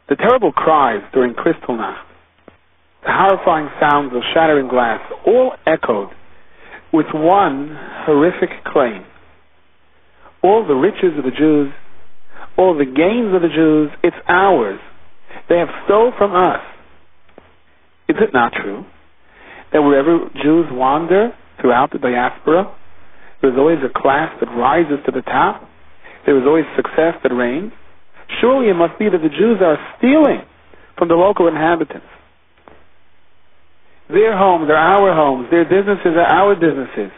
The terrible cries during Kristallnacht, the horrifying sounds of shattering glass, all echoed with one horrific claim. All the riches of the Jews, all the gains of the Jews, it's ours. They have stole from us. Is it not true that wherever Jews wander throughout the diaspora, there's always a class that rises to the top? There is always success that reigns? Surely it must be that the Jews are stealing from the local inhabitants. Their homes are our homes. Their businesses are our businesses.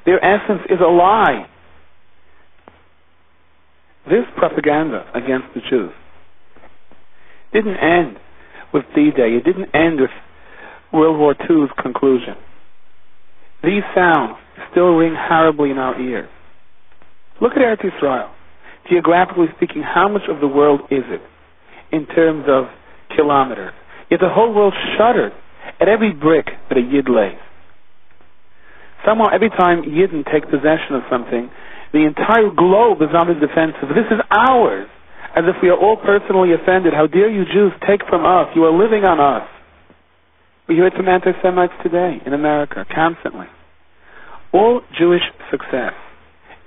Their essence is a lie. This propaganda against the Jews didn't end with D-Day. It didn't end with World War II's conclusion. These sounds still ring horribly in our ears. Look at Eretz Yisrael. Geographically speaking, how much of the world is it in terms of kilometers? Yet the whole world shudders at every brick that a Yid lays. Somehow, every time Yidden take possession of something, the entire globe is on the defensive. This is ours, as if we are all personally offended. How dare you Jews take from us? You are living on us. We hear it from anti-Semites today in America, constantly. All Jewish success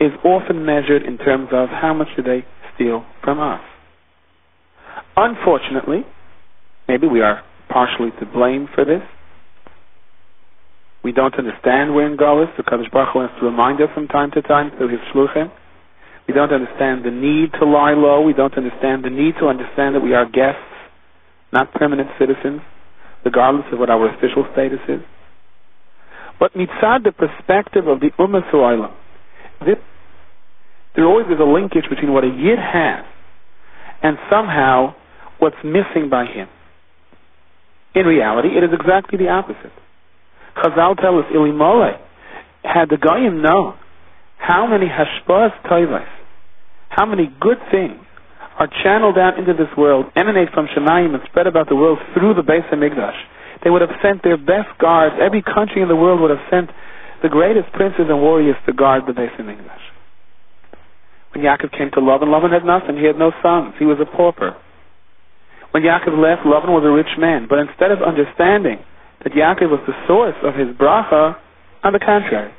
is often measured in terms of how much do they steal from us. Unfortunately, maybe we are partially to blame for this. We don't understand we're in Galus. The Kadosh Baruch Hu wants to remind us from time to time through His Shluchim. We don't understand the need to lie low. We don't understand the need to understand that we are guests, not permanent citizens, regardless of what our official status is. But mitzad the perspective of the Ummah Su'aylam, there always is a linkage between what a Yid has and somehow what's missing by him. In reality, it is exactly the opposite. Chazal tell us, Ilimole, had the Goyim known how many hashpahas toivos, how many good things are channeled out into this world, emanate from Shemayim and spread about the world through the Beis HaMikdash, they would have sent their best guards. Every country in the world would have sent the greatest princes and warriors to guard the Beis HaMikdash. When Yaakov came to Lavan, Lavan had nothing. He had no sons. He was a pauper. When Yaakov left, Lavan was a rich man. But instead of understanding that Yaakov was the source of his bracha, on the contrary,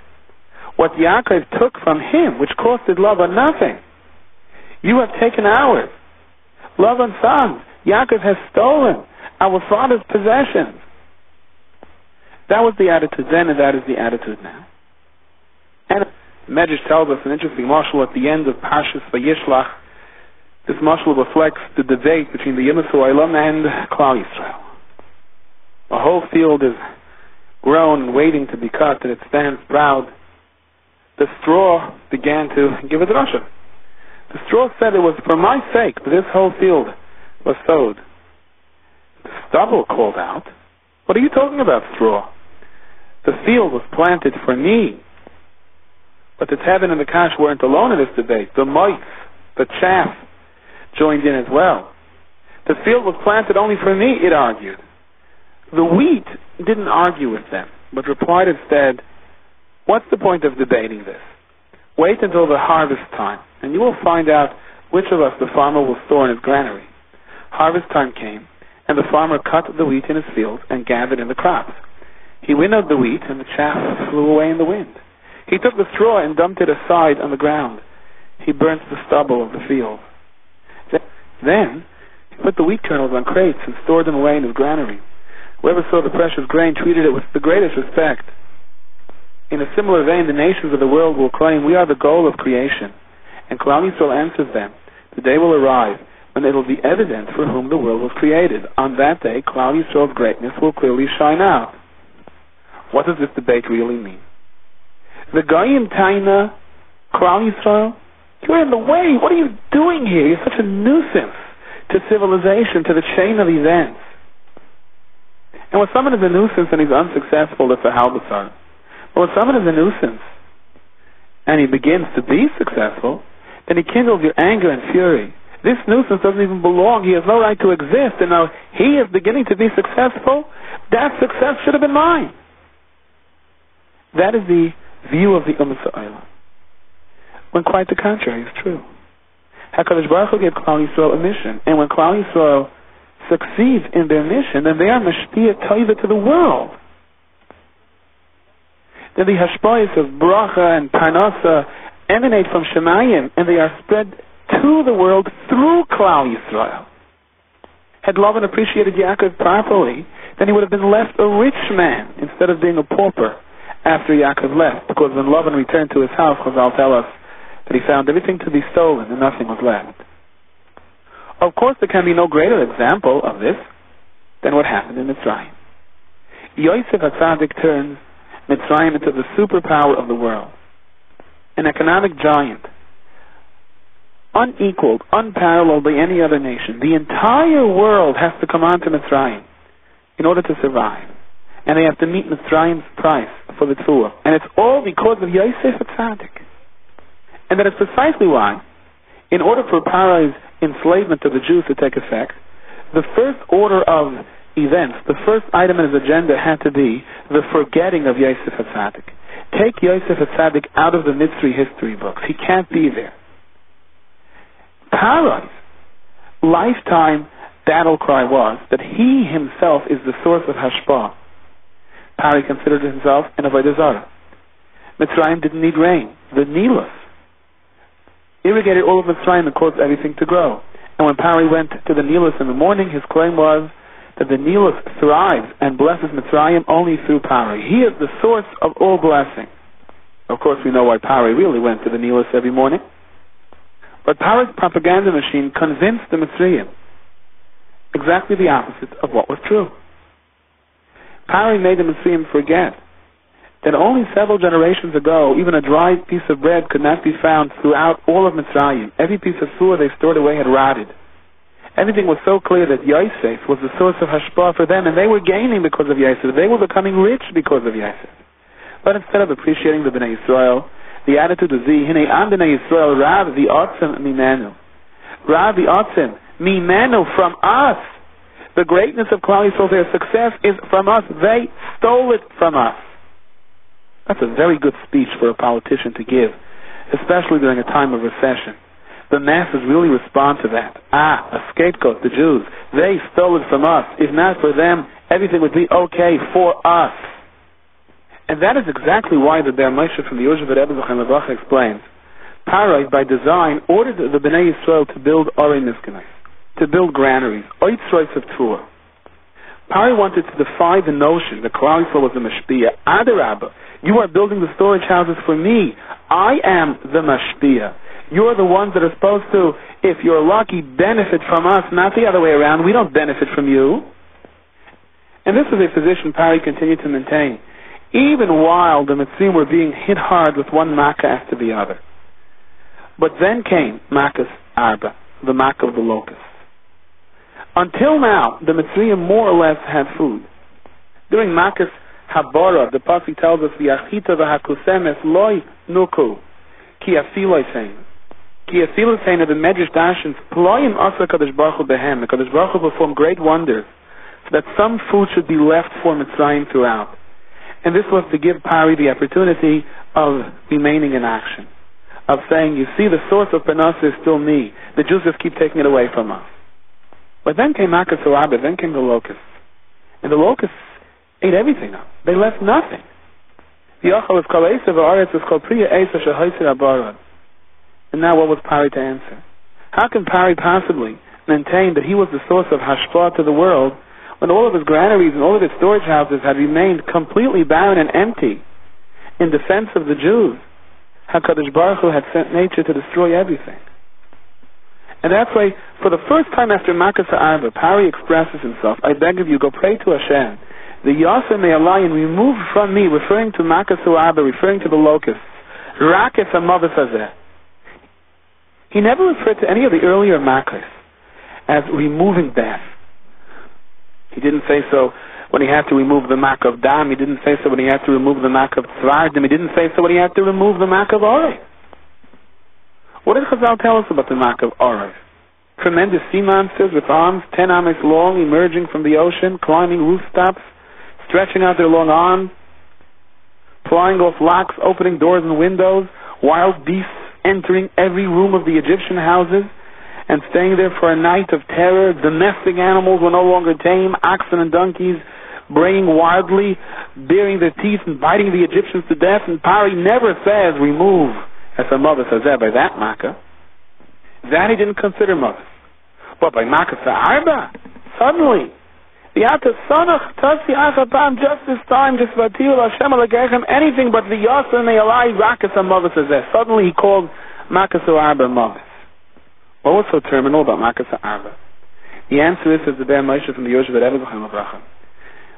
what Yaakov took from him, which costed Lavan nothing, you have taken ours. Lavan's sons, Yaakov has stolen our father's possessions. That was the attitude then, and that is the attitude now. And Medrash tells us an interesting mashal at the end of Parshas Vayishlach. This mashal reflects the debate between the Ummah Su'aylam and Klal Yisrael. The whole field is grown and waiting to be cut, and it stands proud. The straw began to give a drasha. The straw said it was for my sake that this whole field was sowed. The stubble called out, what are you talking about, straw? The field was planted for me. But the Tevin and the Kash weren't alone in this debate. The mice, the chaff, joined in as well. The field was planted only for me, it argued. The wheat didn't argue with them, but replied instead, what's the point of debating this? Wait until the harvest time, and you will find out which of us the farmer will store in his granary. Harvest time came, and the farmer cut the wheat in his field and gathered in the crops. He winnowed the wheat, and the chaff flew away in the wind. He took the straw and dumped it aside on the ground. He burnt the stubble of the field. Then he put the wheat kernels on crates and stored them away in his granary. Whoever saw the precious grain treated it with the greatest respect. In a similar vein, the nations of the world will claim, we are the goal of creation. And Klal Yisrael answers them, the day will arrive when it will be evident for whom the world was created. On that day, Klal Yisrael's greatness will clearly shine out. What does this debate really mean? The Goyim Taina, Klal Yisrael, you're in the way. What are you doing here? You're such a nuisance to civilization, to the chain of events. And when someone is a nuisance and he's unsuccessful, it's a halbasar. But when someone is a nuisance and he begins to be successful, then he kindles your anger and fury. This nuisance doesn't even belong. He has no right to exist. And now he is beginning to be successful. That success should have been mine. That is the view of the Ummah Su'aylam, when quite the contrary is true. HaKadosh Baruch Hu gave Klal Yisrael a mission, and when Klal Yisrael succeed in their mission, then they are mashpia toiva to the world. Then the hashpayas of bracha and parnasa emanate from Shemayim, and they are spread to the world through Klal Yisrael. Had Lavan appreciated Yaakov properly, then he would have been left a rich man instead of being a pauper after Yaakov left, because when Lavan returned to his house, Chazal tell us that he found everything to be stolen and nothing was left. Of course, there can be no greater example of this than what happened in Mitzrayim. Yosef HaTzadik turns Mitzrayim into the superpower of the world, an economic giant, unequaled, unparalleled by any other nation. The entire world has to come on to Mitzrayim in order to survive, and they have to meet Mitzrayim's price for the Tzur. And it's all because of Yosef HaTzadik. And that is precisely why, in order for Paro's enslavement of the Jews to take effect, the first order of events, the first item in his agenda had to be the forgetting of Yosef HaTzadik. Take Yosef HaTzadik out of the Mitzri history books. He can't be there. Paro's lifetime battle cry was that he himself is the source of Hashpah. Paro considered himself an Avodah Zarah. Mitzrayim didn't need rain. The Nilus irrigated all of Mitzrayim and caused everything to grow. And when Paro went to the Nilus in the morning, his claim was that the Nilus thrives and blesses Mitzrayim only through Paro. He is the source of all blessing. Of course, we know why Paro really went to the Nilus every morning. But Paro's propaganda machine convinced the Mitzrayim exactly the opposite of what was true. Paro made the Mitzrayim forget that only several generations ago, even a dry piece of bread could not be found throughout all of Mitzrayim. Every piece of food they stored away had rotted. Everything was so clear that Yosef was the source of Hashpah for them, and they were gaining because of Yosef. They were becoming rich because of Yosef. But instead of appreciating the Bnei Yisrael, the attitude was Hinei am Bnei Yisrael Rav the Otzim Mimenu. Rav the Otzim Mimenu, from us. The greatness of Klal Yisrael, their success is from us. They stole it from us. That's a very good speech for a politician to give, especially during a time of recession. The masses really respond to that. A scapegoat, the Jews. They stole it from us. If not for them, everything would be okay for us. And that is exactly why the Ber Moshe from the Yoshev Rebbe Zochem Levach explains. Paro, by design, ordered the Bnei Yisrael to build Orei Miskanais, to build granaries, Oitzrois of Tzur. Paro wanted to defy the notion that Klal Yisrael was the Mashpia. Adarabah, you are building the storage houses for me. I am the Mashpia. You're the ones that are supposed to, if you're lucky, benefit from us, not the other way around. We don't benefit from you. And this was a position Paro continued to maintain, even while the Mitzrayim were being hit hard with one Makkah after the other. But then came Makkah's Arba, the Makkah of the locusts. Until now, the Mitzrayim more or less had food. During Makkah's Habara, the Pasuk tells us, "V'yachita v'hakusemes loy nuku ki afilosein." Ki afilosein, the Medrash dashens, "Ployim asa Kadosh Baruch Hu behem." The Kadosh Baruch Hu performed great wonders so that some food should be left for Mitzrayim throughout. And this was to give Paro the opportunity of remaining in action, of saying, you see, the source of Parnasa is still me. The Jews just keep taking it away from us. But then came Makkah Sarabah, then came the locusts. And the locusts ate everything up. They left nothing. And now what was Paro to answer? How can Paro possibly maintain that he was the source of Hashpah to the world when all of his granaries and all of his storage houses had remained completely barren and empty in defense of the Jews? HaKadosh Baruch Hu had sent nature to destroy everything. And that's why, for the first time after Makkah Sa'arba, Paro expresses himself, I beg of you, go pray to Hashem. The Yasser Me'alai, and remove from me, referring to Makkah Sa'arba, referring to the locusts, Rakef HaMavas Hazeh. He never referred to any of the earlier Makkahs as removing death. He didn't say so when he had to remove the Makkah of Dam. He didn't say so when he had to remove the Makkah of Tzvardim. He didn't say so when he had to remove the Makkah of Orei. What did Chazal tell us about the Makkah of Orei? Tremendous sea monsters with arms 10 ames long, emerging from the ocean, climbing rooftops, stretching out their long arms, flying off locks, opening doors and windows, wild beasts entering every room of the Egyptian houses, and staying there for a night of terror. Domestic animals were no longer tame, oxen and donkeys braying wildly, baring their teeth and biting the Egyptians to death, and Pari never says remove, as her mother says there, by that Makkah. That he didn't consider mother. But by Makkah Arba, suddenly, the Atasonach Tasi Achapam, just this time, just Vatil Hashem Alagechem, anything but the Yasa Ne'alai Rakas Amavis is there. Suddenly he called Makkah Arba Mavis. What was so terminal about Makkah Arba? The answer is, says the Be'er Moshe from the Yoshev at Evezochem Avracham,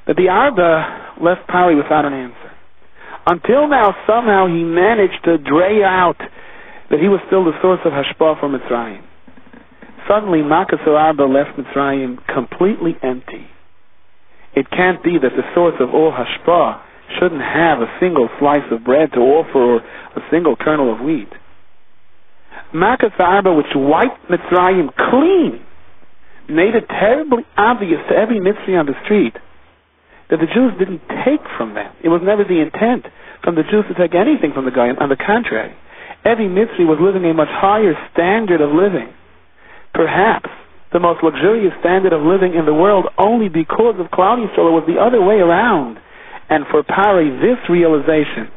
that the Arba left Pari without an answer. Until now, somehow he managed to dray out that he was still the source of Hashpah for Mitzrayim. Suddenly, Makkah Arba left Mitzrayim completely empty. It can't be that the source of all Hashpah shouldn't have a single slice of bread to offer or a single kernel of wheat. Makkah Arba, which wiped Mitzrayim clean, made it terribly obvious to every Mitzri on the street that the Jews didn't take from them. It was never the intent from the Jews to take anything from the Goyim. On the contrary, every Mitzri was living a much higher standard of living. Perhaps the most luxurious standard of living in the world only because of Klal Yisrael. It was the other way around. And for Pari, this realization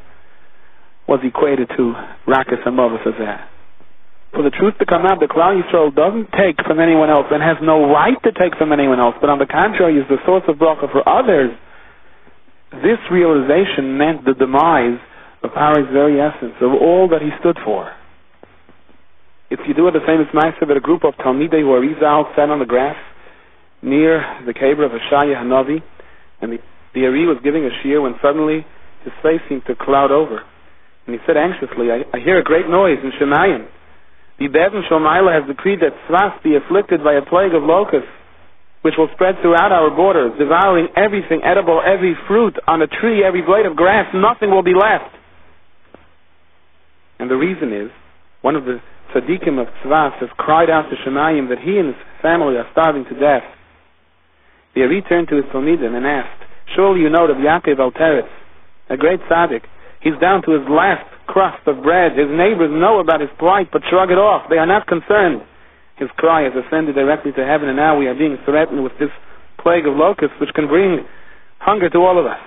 was equated to Rakas Amovas Azeh. For the truth to come out, the Klal Yisrael doesn't take from anyone else and has no right to take from anyone else, but on the contrary is the source of bracha for others. This realization meant the demise of Pari's very essence, of all that he stood for. If you do it the famous ma'aser that a group of Talmidei who are Rizal sat on the grass near the cave of Hashaya Hanavi, and the Ari was giving a shiur when suddenly his face seemed to cloud over. And he said anxiously, I hear a great noise in Shemayim. The Bevin Shomayla has decreed that Tzvas be afflicted by a plague of locusts, which will spread throughout our borders, devouring everything edible, every fruit on a tree, every blade of grass. Nothing will be left. And the reason is, one of the tzaddikim of Tzvas has cried out to Shemayim that he and his family are starving to death. The Ari turned to his Talmidim and asked, surely you know that Yaakov Alteretz, a great tzaddik, he's down to his last crust of bread. His neighbors know about his plight, but shrug it off. They are not concerned. His cry has ascended directly to heaven, and now we are being threatened with this plague of locusts, which can bring hunger to all of us.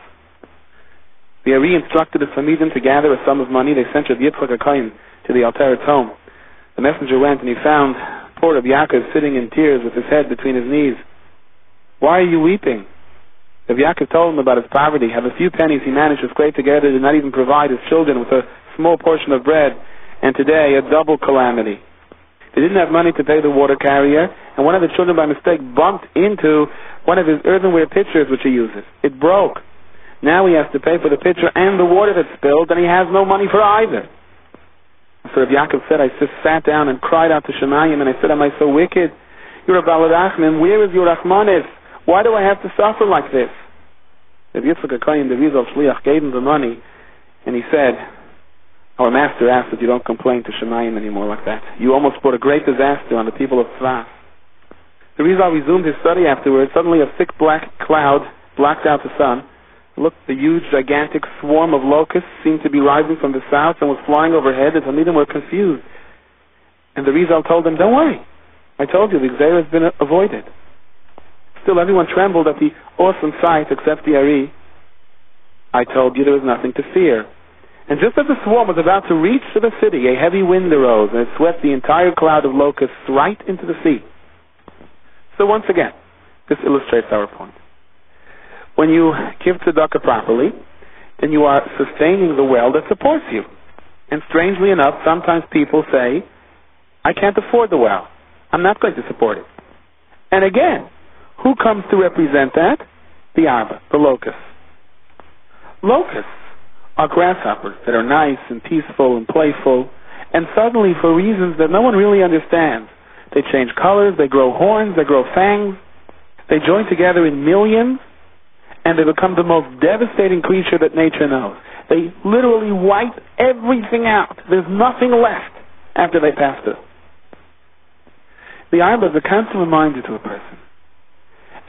The Ari instructed the Talmidim to gather a sum of money. They sent Rav Yitzchak HaKohen to the Alteretz home. The messenger went, and he found poor Rav Yaakov sitting in tears with his head between his knees. Why are you weeping? Rav Yaakov told him about his poverty. Have a few pennies he managed to scrape together, did not even provide his children with a small portion of bread, and today a double calamity. They didn't have money to pay the water carrier, and one of the children by mistake bumped into one of his earthenware pitchers which he uses. It broke. Now he has to pay for the pitcher and the water that spilled, and he has no money for either. So Rav Yaakov said, I just sat down and cried out to Shemayim, and I said, am I so wicked? You're a Balarachman. Where is your Rachmanis? Why do I have to suffer like this? Rav Yitzchak HaKohen, the Rizal Shliach, gave him the money, and he said, our master asked that you don't complain to Shemayim anymore like that. You almost brought a great disaster on the people of Tzvas. The Rizal resumed his study afterwards. Suddenly a thick black cloud blocked out the sun. Looked, the huge, gigantic swarm of locusts seemed to be rising from the south and was flying overhead. The Talmidim were confused. And the Rizal told them, don't worry. I told you, the Gzeira has been avoided. Still, everyone trembled at the awesome sight except the Ari. I told you there was nothing to fear. And just as the swarm was about to reach to the city, a heavy wind arose, and it swept the entire cloud of locusts right into the sea. So once again, this illustrates our point. When you give tzedakah properly, then you are sustaining the well that supports you. And strangely enough, sometimes people say, I can't afford the well. I'm not going to support it. And again, who comes to represent that? The Arba, the locusts. Locusts are grasshoppers that are nice and peaceful and playful, and suddenly, for reasons that no one really understands, they change colors, they grow horns, they grow fangs, they join together in millions, and they become the most devastating creature that nature knows. They literally wipe everything out. There's nothing left after they pass through. The Arba is a constant reminder to a person.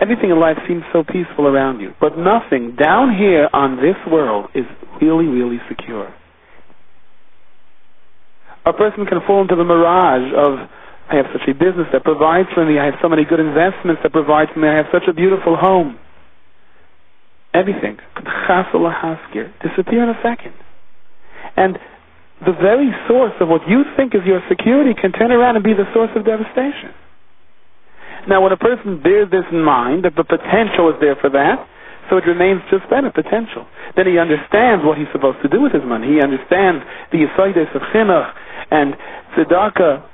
Everything in life seems so peaceful around you, but nothing down here on this world is really, really secure. A person can fall into the mirage of I have such a business that provides for me. I have so many good investments that provide for me. I have such a beautiful home. Everything could disappear in a second. And the very source of what you think is your security can turn around and be the source of devastation. Now, when a person bears this in mind, that the potential is there for that, so it remains just that, a potential. Then he understands what he's supposed to do with his money. He understands the yesodis of chinuch and tzedakah.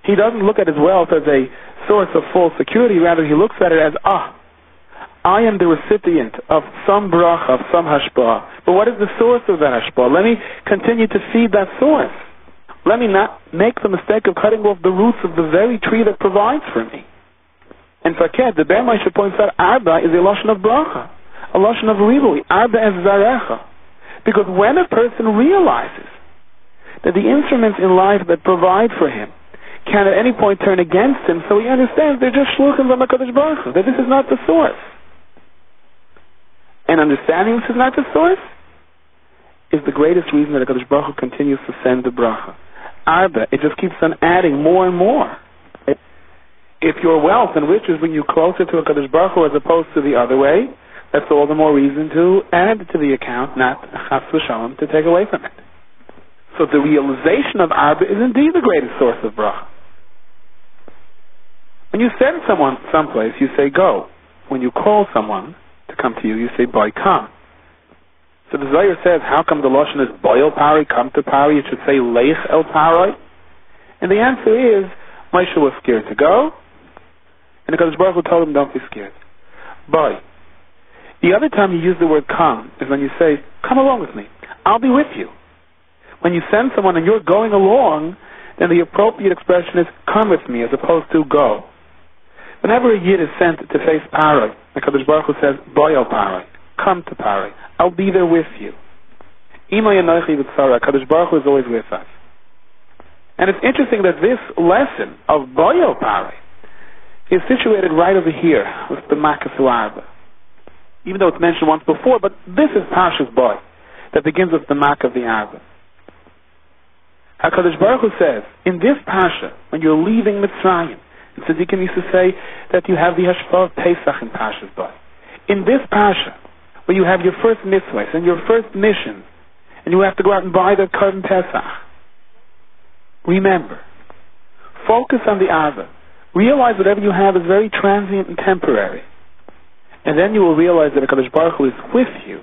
He doesn't look at his wealth as a source of full security. Rather, he looks at it as, I am the recipient of some bracha, of some hashpah. But what is the source of that hashpah? Let me continue to feed that source. Let me not make the mistake of cutting off the roots of the very tree that provides for me. And Faket, the Be'er Moshe points out, Arba is a lashon of bracha, a lashon of ribui, Arba es zarecha. Because when a person realizes that the instruments in life that provide for him can at any point turn against him, so he understands they're just shluchim from HaKadosh Baruch Hu, that this is not the source. And understanding this is not the source is the greatest reason that HaKadosh Baruch Hu continues to send the bracha. Arba, it just keeps on adding more and more. If your wealth and riches bring you closer to HaKadosh Baruch Hu as opposed to the other way, that's all the more reason to add to the account, not chas v'shalom, to take away from it. So the realization of Arba is indeed the greatest source of bracha. When you send someone someplace, you say go. When you call someone to come to you, you say boy, come. So the Zohar says, how come the lashon is boy el pari, come to pari? It should say leich el pari. And the answer is, Moshe was scared to go, and the HaKadosh Baruch Hu told him, don't be scared. Boy. The other time you use the word come is when you say, come along with me. I'll be with you. When you send someone and you're going along, then the appropriate expression is come with me as opposed to go. Whenever a yid is sent to face Parai, the HaKadosh Baruch Hu says, boy el Parai, come to Parai. I'll be there with you. Ima yanoichi v'tzara, HaKadosh Baruch Hu is always with us. And it's interesting that this lesson of boy el Parai is situated right over here with the Makas Arba. Even though it's mentioned once before, but this is Parshas Boy that begins with the Mak of the Arba. HaKadosh Baruch Hu says, in this Parsha, when you're leaving Mitzrayim, and Tzaddikim used to say that you have the Hashpah of Pesach in Parshas Boy. In this Parsha, where you have your first mitzvahs and your first mission, and you have to go out and buy the Korban Pesach, remember, focus on the Arba. Realize whatever you have is very transient and temporary. And then you will realize that HaKadosh Baruch Hu is with you.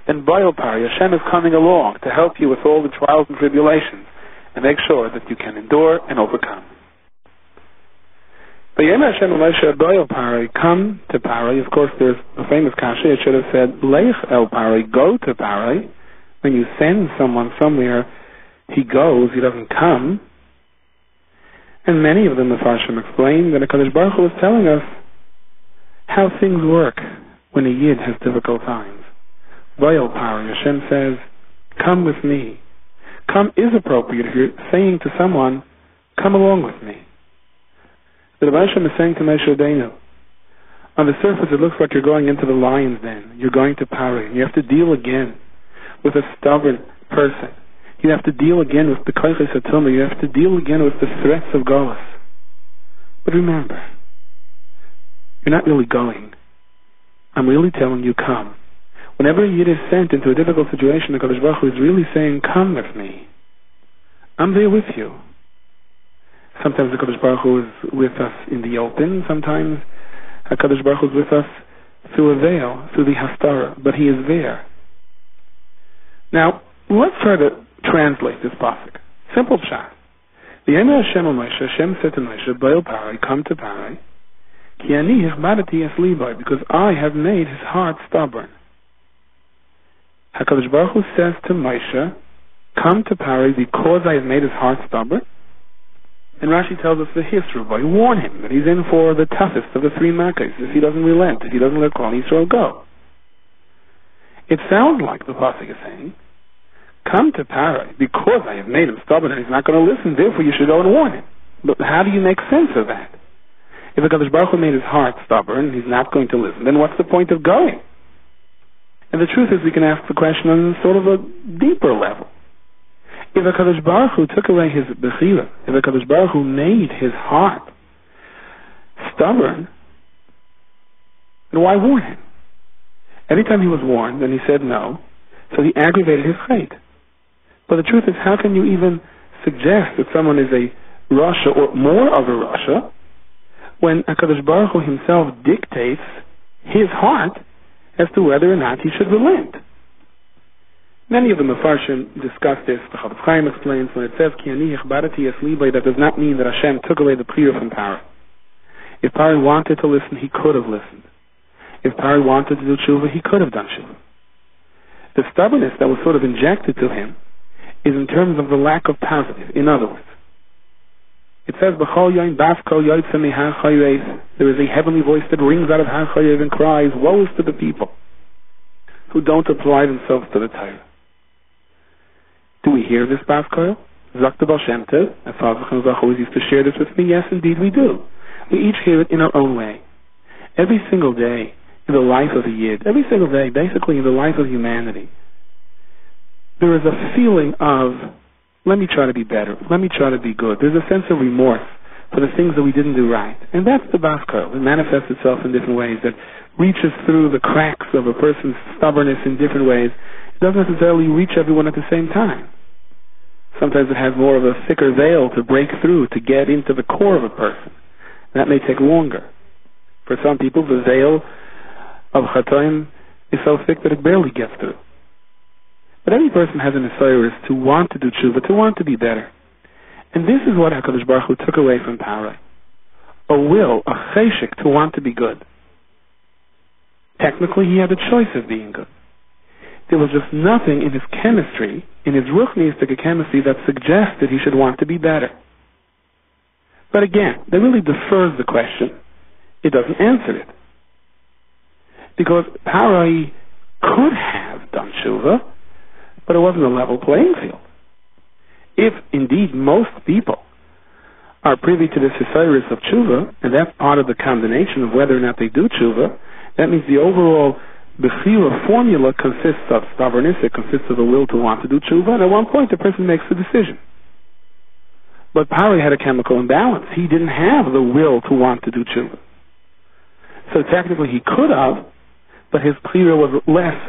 Then Bayal Pari, Hashem is coming along to help you with all the trials and tribulations and make sure that you can endure and overcome. But Yom Hashem Moshe Bayal Pari, come to Pari. Of course, there's a famous kasha. It should have said, Leich El Pari, go to Pari. When you send someone somewhere, he goes, he doesn't come. And many of them, the Farshim explain that HaKadosh Baruch Hu is telling us how things work when a Yid has difficult times. Vayel Pari, Hashem says, come with me. Come is appropriate if you're saying to someone, come along with me. The Rebbe Hashem is saying to Moshe Rabbeinu, on the surface it looks like you're going into the lion's den. You're going to Pari, and you have to deal again with a stubborn person. You have to deal again with the Koiches HaTumah. You have to deal again with the threats of Golus. But remember, you're not really going. I'm really telling you, come. Whenever a Yid is sent into a difficult situation, the HaKadosh Baruch Hu is really saying, come with me. I'm there with you. Sometimes the HaKadosh Baruch Hu is with us in the open. Sometimes HaKadosh Baruch Hu is with us through a veil, through the Haftarah. But He is there. Now, let's try to translate this pasuk. Simple pshat. The Yom Hashem Moshe, Hashem said to Moshe, Bayal Pari, come to Pari, ki ani hichbadati es libai, because I have made his heart stubborn. HaKadosh Baruch Hu says to Moshe, come to Pari because I have made his heart stubborn. And Rashi tells us the history by warn him that he's in for the toughest of the three Makkahs if he doesn't relent, if he doesn't let Klal Yisrael go. It sounds like the pasuk is saying, come to Pari because I have made him stubborn and he's not going to listen, therefore you should go and warn him. But how do you make sense of that? If HaKadosh Baruch Hu made his heart stubborn and he's not going to listen, then what's the point of going? And the truth is we can ask the question on sort of a deeper level. If HaKadosh Baruch Hu took away his bechira, if HaKadosh Baruch Hu made his heart stubborn, then why warn him? Every time he was warned, then he said no, so he aggravated his chait. But the truth is, how can you even suggest that someone is a Rasha or more of a Rasha when HaKadosh Baruch Hu himself dictates his heart as to whether or not he should relent? Many of the Mefarshim discuss this. The Chafetz Chaim explains when it says, Ki ani ichbarati es libay, that does not mean that Hashem took away the prayer from Paro. If Paro wanted to listen, he could have listened. If Paro wanted to do tshuva, he could have done tshuva. The stubbornness that was sort of injected to him is in terms of the lack of positive. In other words, it says, B'chol yoin bafko yoytze mehar chayreis, there is a heavenly voice that rings out of har chayreis and cries, woe is to the people who don't apply themselves to the Torah. Do we hear this bafko? Zakta Baal Shem Tov, and Father Chanzach always used to share this with me. Yes, indeed, we do. We each hear it in our own way. Every single day in the life of a Yid, every single day, basically in the life of humanity, there is a feeling of, let me try to be better, let me try to be good. There's a sense of remorse for the things that we didn't do right. And that's the bafko. It manifests itself in different ways, that reaches through the cracks of a person's stubbornness in different ways. It doesn't necessarily reach everyone at the same time. Sometimes it has more of a thicker veil to break through, to get into the core of a person. That may take longer. For some people, the veil of chatoim is so thick that it barely gets through. But every person has an asirus to want to do tshuva, to want to be better. And this is what HaKadosh Baruch Hu took away from Paro. A will, a cheshik, to want to be good. Technically, he had a choice of being good. There was just nothing in his chemistry, in his ruchnistic chemistry, that suggested he should want to be better. But again, that really defers the question. It doesn't answer it. Because Paro could have done tshuva, but it wasn't a level playing field. If indeed most people are privy to this historis of tshuva, and that's part of the combination of whether or not they do tshuva, that means the overall bechira formula consists of stubbornness, it consists of the will to want to do tshuva, and at one point the person makes the decision. But Paro had a chemical imbalance. He didn't have the will to want to do tshuva. So technically he could have, but his bechira was less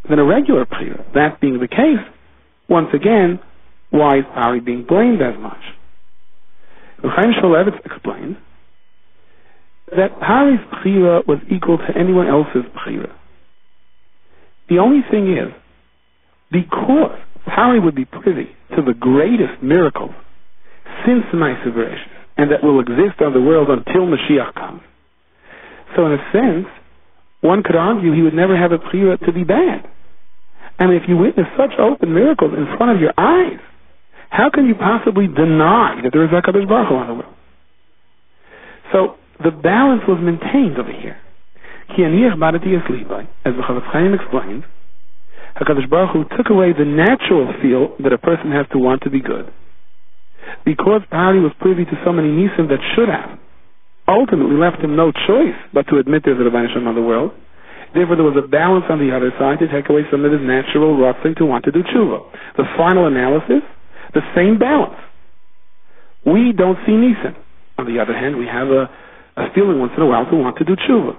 than a regular bechira. That being the case, once again, why is Paro being blamed as much? Chaim Shmulevitz explains that Paro's bechira was equal to anyone else's bechira. The only thing is, because Paro would be privy to the greatest miracles since the Ma'aseh Bereshis, and that will exist on the world until Mashiach comes. So in a sense, one could argue he would never have a bechira to be bad. I mean, if you witness such open miracles in front of your eyes, how can you possibly deny that there is HaKadosh Baruch Hu on the world? So the balance was maintained over here. Ki ani ichbarati es libay, as the Chafetz Chaim explains, HaKadosh Baruch Hu took away the natural feel that a person has to want to be good. Because Paro was privy to so many nisim that should have ultimately left him no choice but to admit there's a Rebbeinu Shalom on the world. Therefore, there was a balance on the other side to take away some of his natural rutzing to want to do tshuva. The final analysis, the same balance. We don't see nisim. On the other hand, we have a feeling once in a while to want to do tshuva.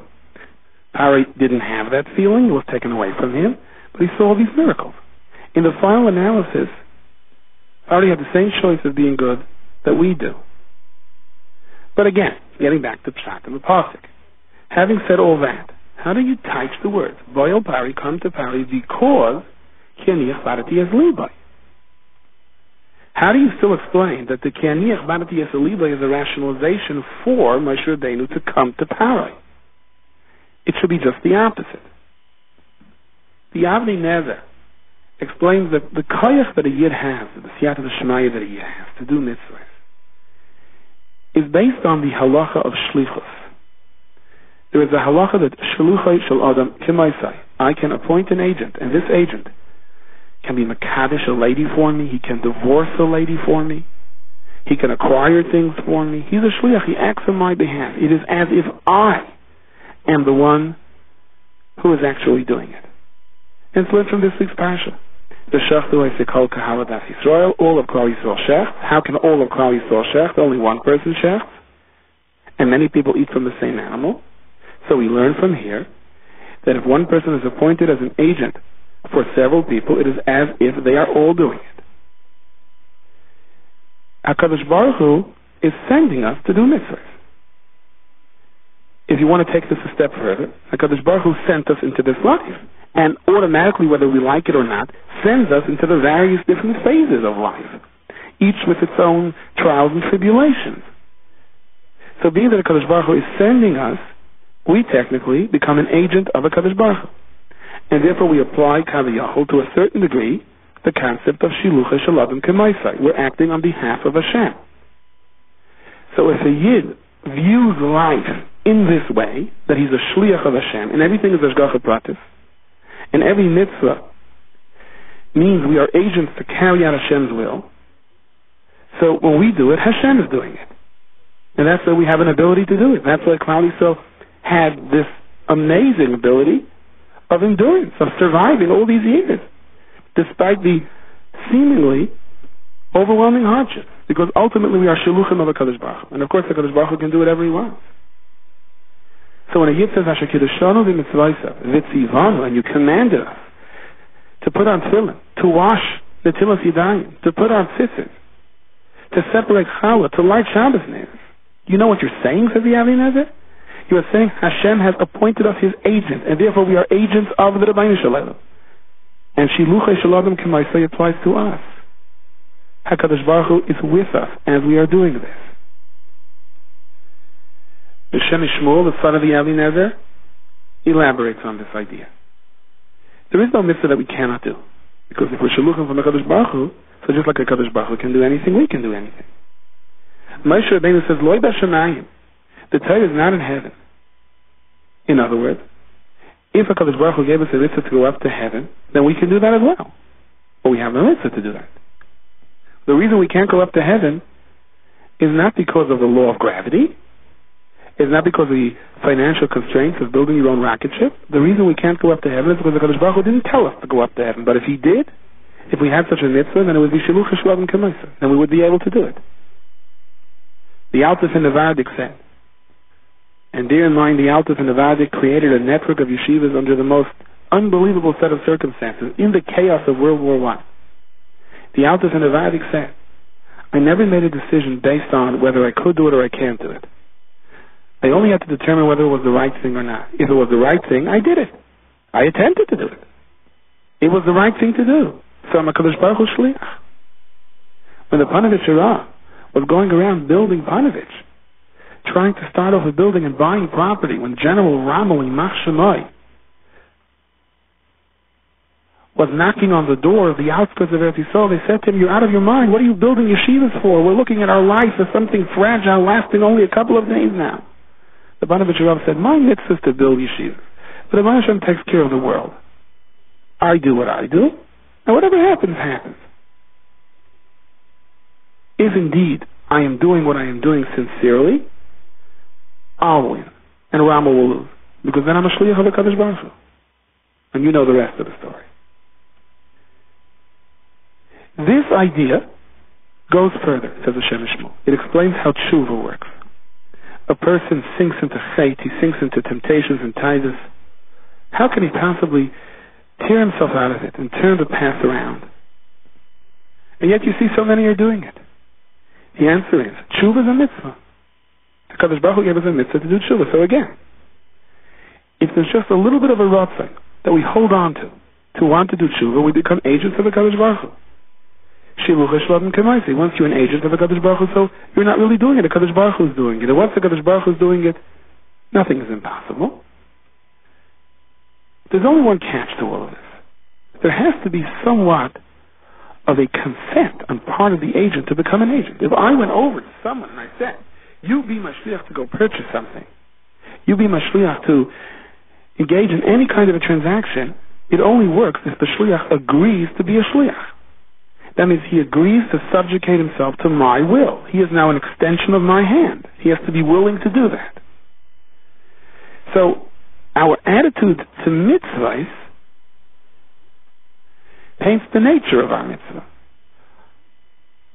Paro didn't have that feeling. It was taken away from him. But he saw these miracles. In the final analysis, Paro had the same choice of being good that we do. But again, getting back to Pshat and the Pasuk. Having said all that, how do you touch the words? Boyal Paro, come to Paro, because Kianiach Barati es Libay. How do you still explain that the Kianiach Barati es Libay is a rationalization for Moshe Rabbeinu to come to Paro? It should be just the opposite. The Avnei Nezer explains that the koyach that a Yid has, the siyata d'shmaya that a Yid has to do mitzvahs, is based on the halacha of shlichus. There is a halacha that shluchai shel adam kimaisai. I can appoint an agent, and this agent can be makadesh a lady for me. He can divorce a lady for me. He can acquire things for me. He's a shliach. He acts on my behalf. It is as if I am the one who is actually doing it. And it's learned from this week's parasha. The schacter I say kol kahal das Yisrael, all of Klal Yisrael shecht. How can all of Klal Yisrael shecht? Only one person shecht, and many people eat from the same animal. So we learn from here that if one person is appointed as an agent for several people, it is as if they are all doing it. HaKadosh Baruch Hu is sending us to do mitzvahs. If you want to take this a step further, HaKadosh Baruch Hu sent us into this life, and automatically, whether we like it or not, sends us into the various different phases of life, each with its own trials and tribulations. So being that HaKadosh Baruch Hu is sending us, we technically become an agent of HaKadosh Baruch Hu. And therefore we apply Kaviyachol to a certain degree the concept of Shilucha Shaladim Kemaisai. We're acting on behalf of Hashem. So if a Yid views life in this way, that he's a Shliach of Hashem, and everything is Hashgacha Pratis, and every mitzvah means we are agents to carry out Hashem's will, so when we do it, Hashem is doing it. And that's why we have an ability to do it. That's why Klal Yisrael had this amazing ability of endurance, of surviving all these years, despite the seemingly overwhelming hardships. Because ultimately we are Shiluchim of HaKadosh Baruch Hu. And of course HaKadosh Baruch Hu can do whatever he wants. So when a Yid says, Asher Kiddushanu v'mitzvaysav v'tzivanu, and you commanded us to put on tefillin, to wash netilas yadayim, to put on tzitzit, to separate challah, to light Shabbos neighbors. You know what you're saying, says the Avi Nezer? You are saying Hashem has appointed us his agent, and therefore we are agents of the Rebbeinu Shalom. And Shiluchei Shaladim K'maisei applies to us. HaKadosh Baruch Hu is with us as we are doing this. B'Shem Shmuel, the son of the Avi Nezer, elaborates on this idea. There is no mitzvah that we cannot do. Because if we're Shiluchim from HaKadosh Baruch Hu, so just like HaKadosh Baruch Hu can do anything, we can do anything. Moshe Rabbeinu says, Loi b'Shamayim. The Torah is not in heaven. In other words, if HaKadosh Baruch Hu gave us a mitzvah to go up to heaven, then we can do that as well. But we have no mitzvah to do that. The reason we can't go up to heaven is not because of the law of gravity. It's not because of the financial constraints of building your own rocket ship. The reason we can't go up to heaven is because HaKadosh Baruch Hu didn't tell us to go up to heaven. But if he did, if we had such a mitzvah, then it would be Shiluch HaShalavim K'maisa. Then we would be able to do it. The Altaf in the Vardik said, and bear in mind the Altaf in the Vardik created a network of yeshivas under the most unbelievable set of circumstances in the chaos of World War I. The Altaf in the Vardik said, I never made a decision based on whether I could do it or I can't do it. I only had to determine whether it was the right thing or not. If it was the right thing, I did it. I attempted to do it. It was the right thing to do. So I'm a Kadosh Baruch Hu Shliach. When the Panovich Shirah was going around building Panovich, trying to start off a building and buying property, when General Rommel Yimach Shemai was knocking on the door of the outskirts of Eretz Yisrael, they said to him, you're out of your mind. What are you building yeshivas for? We're looking at our life as something fragile, lasting only a couple of days now. The Panovich Rav said, my mitzvah is to build yeshivas, but the Hashem takes care of the world. I do what I do, and whatever happens, happens. If indeed I am doing what I am doing sincerely, I'll win, and Rama will lose, because then I'm a shliach of HaKadosh Baruch Hu. And you know the rest of the story. This idea goes further, says Hashem Shmuel. It explains how tshuva works. A person sinks into chait, he sinks into temptations and taidas. How can he possibly tear himself out of it and turn the path around? And yet you see so many are doing it. The answer is, tshuva is a mitzvah. HaKadosh Baruch Hu gave us a mitzvah to do tshuva. So again, if there's just a little bit of a rotzah that we hold on to want to do tshuva, we become agents of HaKadosh Baruch Hu. Shiluch HaShalavim K'maisi. Once you're an agent of HaKadosh Baruch Hu, so you're not really doing it. HaKadosh Baruch Hu is doing it. And once HaKadosh Baruch Hu is doing it, nothing is impossible. There's only one catch to all of this. There has to be somewhat of a consent on part of the agent to become an agent. If I went over to someone and I said, you be my shliach to go purchase something, you be my shliach to engage in any kind of a transaction, it only works if the shliach agrees to be a shliach. That means he agrees to subjugate himself to my will. He is now an extension of my hand. He has to be willing to do that. So, our attitude to mitzvahs paints the nature of our mitzvah.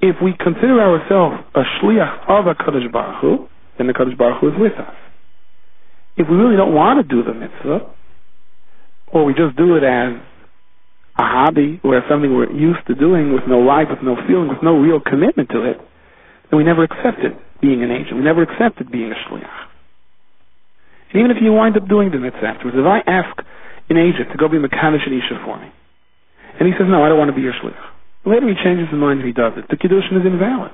If we consider ourselves a shliach of a Kadosh Baruch Hu, then the Kadosh Baruch Hu is with us. If we really don't want to do the mitzvah, or we just do it as a hobby or as something we're used to doing with no life, with no feeling, with no real commitment to it, then we never accepted being an agent. We never accepted being a shliach. And even if you wind up doing the mitzvah afterwards, if I ask an agent to go be Mekadosh and Isha for me, and he says, no, I don't want to be your shliach, later he changes his mind and he does it, the Kiddushin is invalid.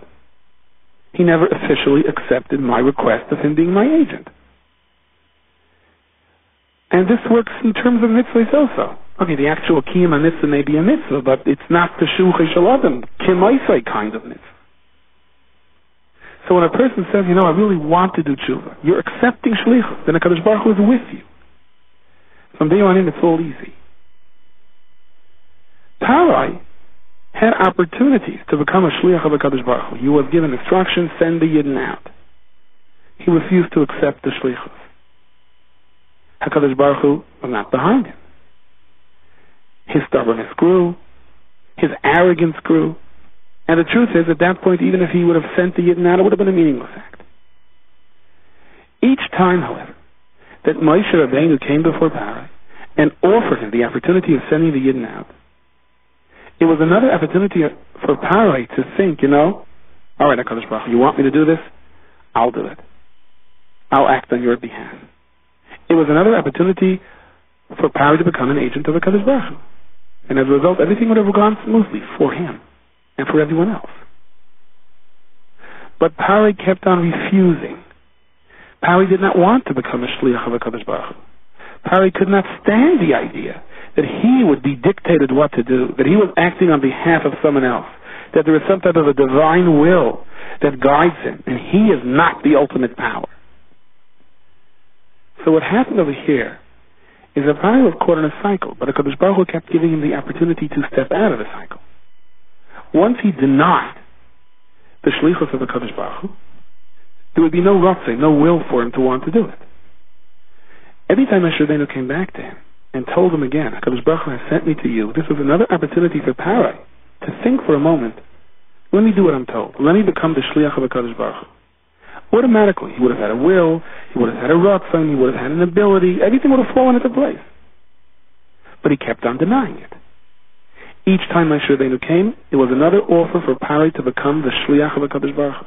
He never officially accepted my request of him being my agent. And this works in terms of mitzvahs also. Okay, the actual kiyum mitzvah may be a mitzvah, but it's not the shuchei shaladam, kimaisai kind of mitzvah. So when a person says, I really want to do tshuva, you're accepting shlichus, then HaKadosh Baruch Hu is with you. From day on in, it's all easy. Parai had opportunities to become a shliach of HaKadosh Baruch Hu. He was given instructions, send the yidden out. He refused to accept the shlichus. HaKadosh Baruch Hu was not behind him. His stubbornness grew, his arrogance grew, and the truth is, at that point, even if he would have sent the yidden out, it would have been a meaningless act. Each time, however, that Moshe Rabbeinu came before Parai and offered him the opportunity of sending the yidden out, it was another opportunity for Parai to think, all right, HaKadosh Baruch Hu, you want me to do this? I'll do it. I'll act on your behalf. It was another opportunity for Parai to become an agent of HaKadosh Baruch Hu. And as a result, everything would have gone smoothly for him and for everyone else. But Parai kept on refusing. Parai did not want to become a shliach of HaKadosh Baruch Hu. Parai could not stand the idea that he would be dictated what to do, that he was acting on behalf of someone else, that there is some type of a divine will that guides him, and he is not the ultimate power. So what happened over here is that Parai was caught in a cycle, but HaKadosh Baruch Hu kept giving him the opportunity to step out of the cycle. Once he denied the shlichus of HaKadosh Baruch Hu, there would be no ratzon, no will for him to want to do it. Every time Moshe Rabbeinu came back to him and told him again, HaKadosh Baruch Hu has sent me to you, this was another opportunity for Parai to think for a moment, let me do what I'm told. Let me become the shliach of HaKadosh Baruch Hu. Automatically, he would have had a will, he would have had a ratzon, he would have had an ability, everything would have fallen into place. But he kept on denying it. Each time Moshe Rabbeinu came, it was another offer for Parai to become the shliach of HaKadosh Baruch Hu.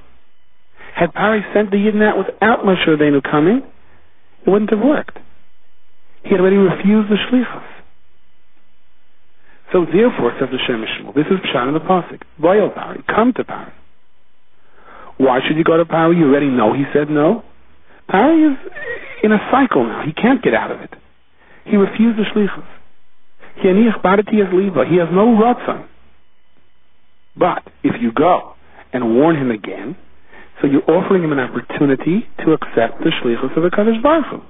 Had Parai sent the yidden out without Moshe Rabbeinu coming, it wouldn't have worked. He had already refused the shlichus. So therefore, says the Shem Shmuel, this is Pshat in the Pasuk, Vayel Parai, come to Parai. Why should you go to Parai? You already know he said no. Parai is in a cycle now. He can't get out of it. He refused the shlichus. He has no ratzon. But if you go and warn him again, so you're offering him an opportunity to accept the shlichus of the HaKadosh Baruch Hu.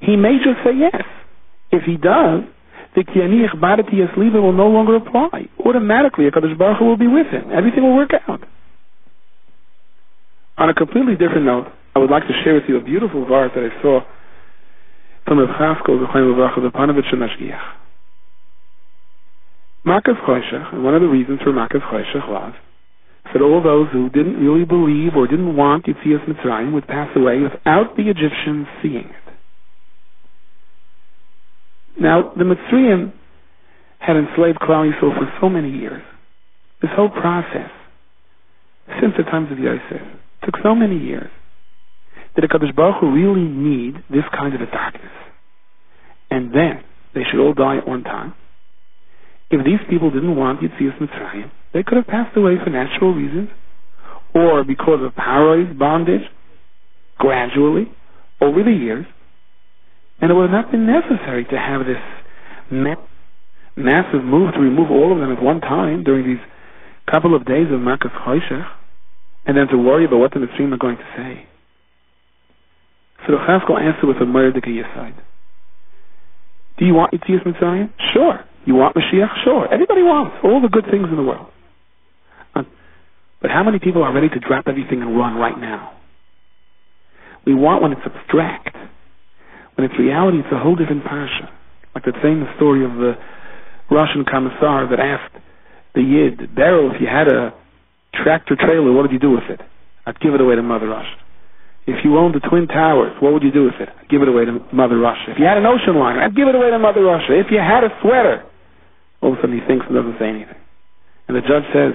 He may just say yes. If he does, the kianiach badati yasliva will no longer apply. Automatically, HaKadosh Baruch Hu will be with him. Everything will work out. On a completely different note, I would like to share with you a beautiful verse that I saw from Rav Chaskol, the Panovich and Mashgiach. Makas Choshech, and one of the reasons for Makas Choshech was that all those who didn't really believe or didn't want Yetzias Mitzrayim would pass away without the Egyptians seeing it. Now, the Mitzrayim had enslaved Klal Yisrael for so many years. This whole process, since the times of Yosef, took so many years. Did HaKadosh Baruch Hu really need this kind of a darkness? And then they should all die at one time. If these people didn't want Yetzias Mitzrayim, they could have passed away for natural reasons, or because of Parai's bondage, gradually, over the years, and it would have not been necessary to have this massive move to remove all of them at one time during these couple of days of Makas Choshech, and then to worry about what the Mitzrayim are going to say. So the Chaskol answered with a Mordecai Yesod. Do you want Yetzias Mitzrayim? Sure. You want Mashiach? Sure. Everybody wants all the good things in the world. But how many people are ready to drop everything and run right now? We want when it's abstract. When it's reality, it's a whole different parasha. Like that same story of the Russian commissar that asked the Yid, Beryl, if you had a tractor trailer, what would you do with it? I'd give it away to Mother Russia. If you owned the Twin Towers, what would you do with it? I'd give it away to Mother Russia. If you had an ocean liner, I'd give it away to Mother Russia. If you had a sweater, all of a sudden he thinks and doesn't say anything. And the judge says,